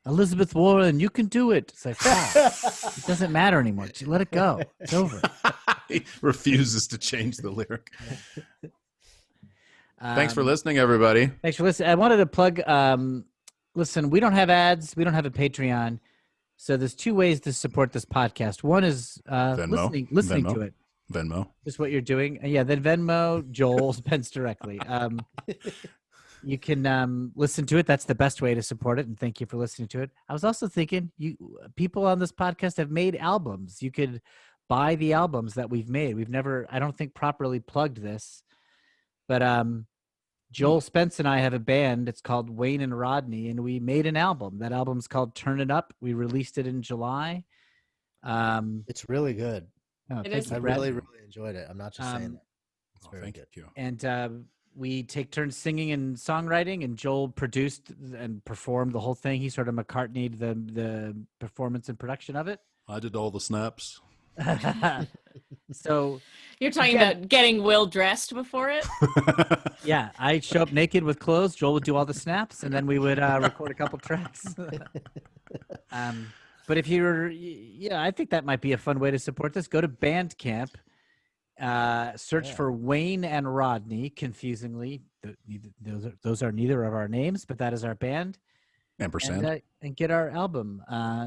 Elizabeth Warren, you can do it. It's like, it doesn't matter anymore. Let it go. It's over. He refuses to change the lyric. Thanks for listening, everybody. Thanks for listening. I wanted to plug. Listen, we don't have ads. We don't have a Patreon. So there's 2 ways to support this podcast. One is listening to it. Venmo. Just what you're doing. Yeah, then Venmo, Joel spends directly. You can listen to it. That's the best way to support it. And thank you for listening to it. I was also thinking, people on this podcast have made albums. You could buy the albums that we've made. We've never, I don't think, properly plugged this. But Joel Spence and I have a band. It's called Wayne and Rodney, and we made an album. That album's called Turn It Up. We released it in July. It's really good. It is. I really enjoyed it. I'm not just saying that. It's very thank good. you. And we take turns singing and songwriting, and Joel produced and performed the whole thing. He sort of McCartney'd the performance and production of it. I did all the snaps. So you're talking about getting Will dressed before it? Yeah, I'd show up naked with clothes. Joel would do all the snaps, and then we would record a couple tracks. But if I think that might be a fun way to support this. Go to Bandcamp, search for Wayne and Rodney. Confusingly, those are neither of our names, but that is our band. Ampersand. And get our album,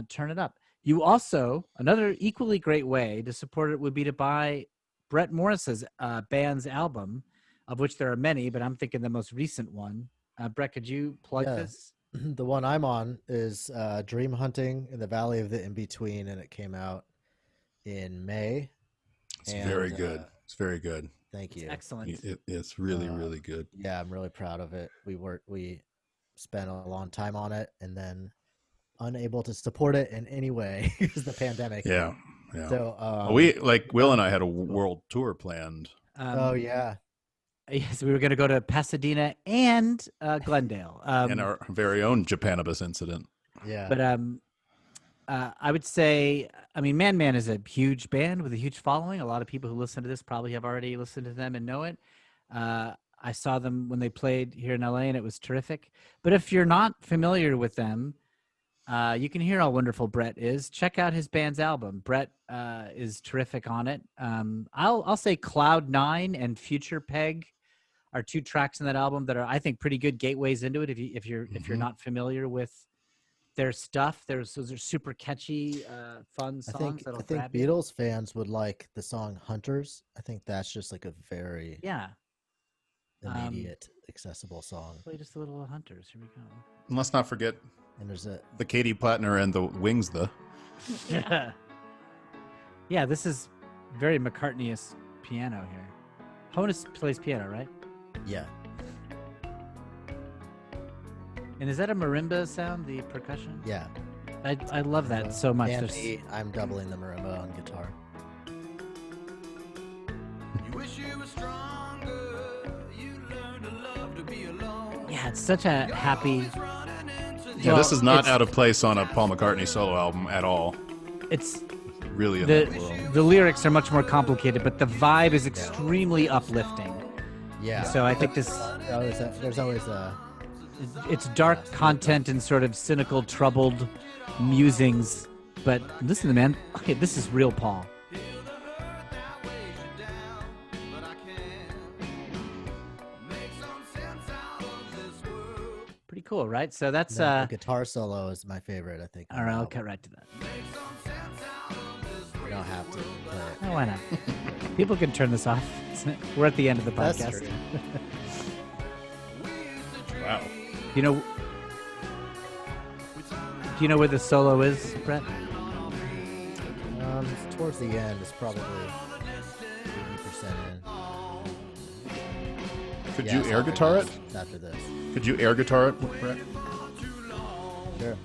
Turn It Up. You also, another equally great way to support it would be to buy Brett Morris's band's album, of which there are many, but I'm thinking the most recent one. Brett, could you plug this? The one I'm on is Dream Hunting in the Valley of the In-Between, and it came out in May. It's very good. It's very good. Thank you. It's excellent. It's really, really good. Yeah, I'm really proud of it. We spent a long time on it, and then unable to support it in any way because the pandemic. Yeah. So Will and I had a world tour planned. Yeah. Yes, we were going to go to Pasadena and Glendale. And our very own Japanibus incident. Yeah. But I would say, Man Man is a huge band with a huge following. A lot of people who listen to this probably have already listened to them and know it. I saw them when they played here in LA, and it was terrific. But if you're not familiar with them, you can hear how wonderful Brett is. Check out his band's album. Brett is terrific on it. I'll say Cloud 9 and Future Peg are 2 tracks in that album that are, I think, pretty good gateways into it. If you're not familiar with their stuff. Those are super catchy, fun songs. I think Beatles fans would like the song "Hunters." I think that's just like a very immediate, accessible song. Play just a little Hunters. Here we go. And let's not forget And there's the Katie Plattner and the Wings. Yeah, this is very McCartney-esque piano here. Honus plays piano, right? Yeah. And is that a marimba sound, the percussion? Yeah. I love that so much. I'm doubling the marimba on guitar. You wish you were stronger. You learn to love to be alone. Yeah, it's such a happy. Yeah, this is not out of place on a Paul McCartney solo album at all. It's really in that world. The lyrics are much more complicated, but the vibe is extremely uplifting. Yeah. So I think this. There's always a. It's dark content and sort of cynical, troubled musings. But listen to man. Okay, this is real Paul. Pretty cool, right? So that's the guitar solo is my favorite, I think. All right, I'll cut right to that. You don't have to play it. Oh, why not? People can turn this off. We're at the end of the podcast. That's true. Wow. Do you know where the solo is, Brett? It's towards the end. It's probably 80% in. Could you air guitar it? After this. Could you air guitar it, Brett? Sure.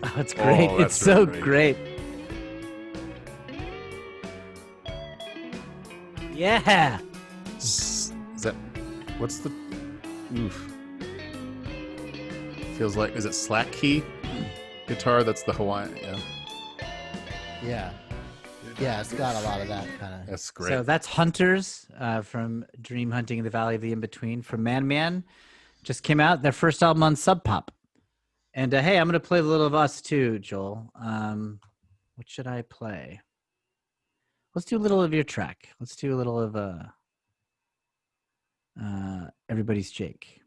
Oh, it's great. Oh, it's so really great. Yeah. Is that what's the oof? Feels like, is it slack key guitar? That's the Hawaiian. Yeah. Yeah, it's got a lot of that kind of. That's great. So that's Hunters from Dream Hunting in the Valley of the In-Between from Man Man. Just came out, their first album on Sub Pop. And hey, I'm going to play a little of us too, Joel. What should I play? Let's do a little of your track. Let's do a little of Everybody's Jake.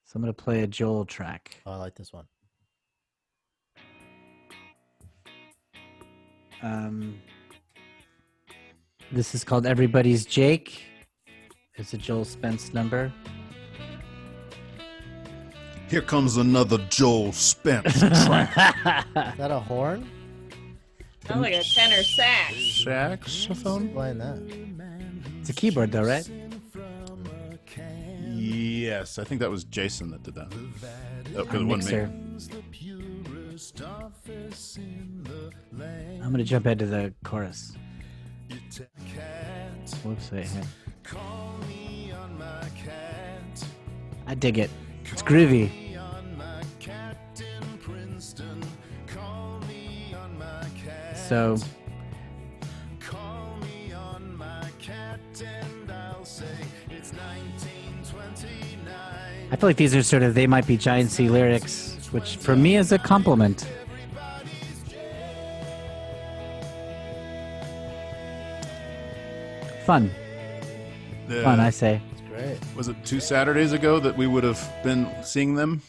So I'm going to play a Joel track. Oh, I like this one. This is called Everybody's Jake. It's a Joel Spence number. Here comes another Joel Spence track. Is that a horn? Sounds like a tenor sax. Saxophone? Playing that. It's a keyboard though, right? Yes, I think that was Jason that did that. Oh, 'cause it wasn't Mixer. I'm going to jump into the chorus. Whoops, wait here. I dig it. It's groovy. So I feel like these are sort of They Might Be Giantsy lyrics, which for me is a compliment. Fun, I say. It's great. Was it 2 Saturdays ago that we would have been seeing them?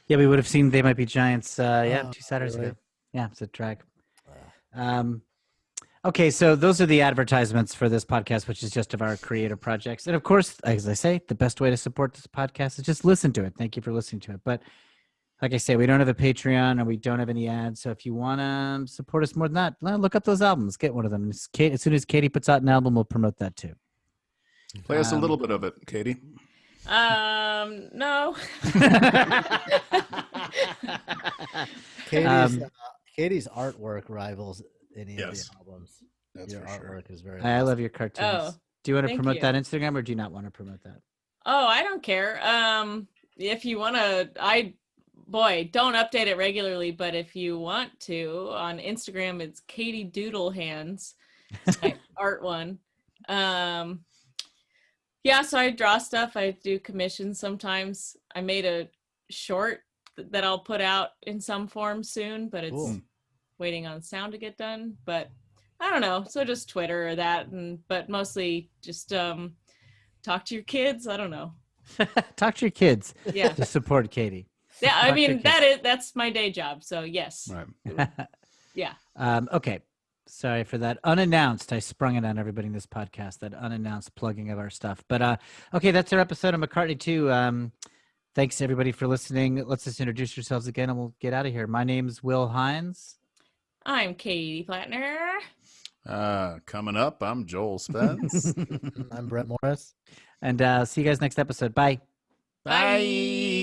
Yeah, we would have seen They Might Be Giants. 2 Saturdays really? ago. Yeah, it's a track. Okay, so those are the advertisements for this podcast, which is just of our creative projects. And of course, as I say, the best way to support this podcast is just listen to it. Thank you for listening to it. But like I say, we don't have a Patreon and we don't have any ads. So if you want to support us more than that, look up those albums. Get one of them. As soon as Katie puts out an album, we'll promote that too. Play us a little bit of it, Katie. No. Katie's artwork rivals any of Yes. the albums. That's Your for sure. artwork is very. I love your cartoons. Oh, do you want to thank promote you. that Instagram or do you not want to promote that? Oh, I don't care. If you want to, don't update it regularly, but if you want to, on Instagram, it's Katie Doodle Hands. It's my art one. Yeah, so I draw stuff. I do commissions sometimes. I made a short that I'll put out in some form soon, but it's Cool. waiting on sound to get done. But I don't know. So just Twitter or that, but mostly just talk to your kids. I don't know. Talk to your kids. Yeah. To support Katie. Yeah, I mean that's my day job. So yes. Right. Yeah. Okay. Sorry for that unannounced. I sprung it on everybody in this podcast. That unannounced plugging of our stuff. But okay, that's our episode of McCartney II. Thanks everybody for listening. Let's just introduce yourselves again, and we'll get out of here. My name's Will Hines. I'm Katie Plattner. Coming up, I'm Joel Spence. I'm Brett Morris. And see you guys next episode. Bye. Bye.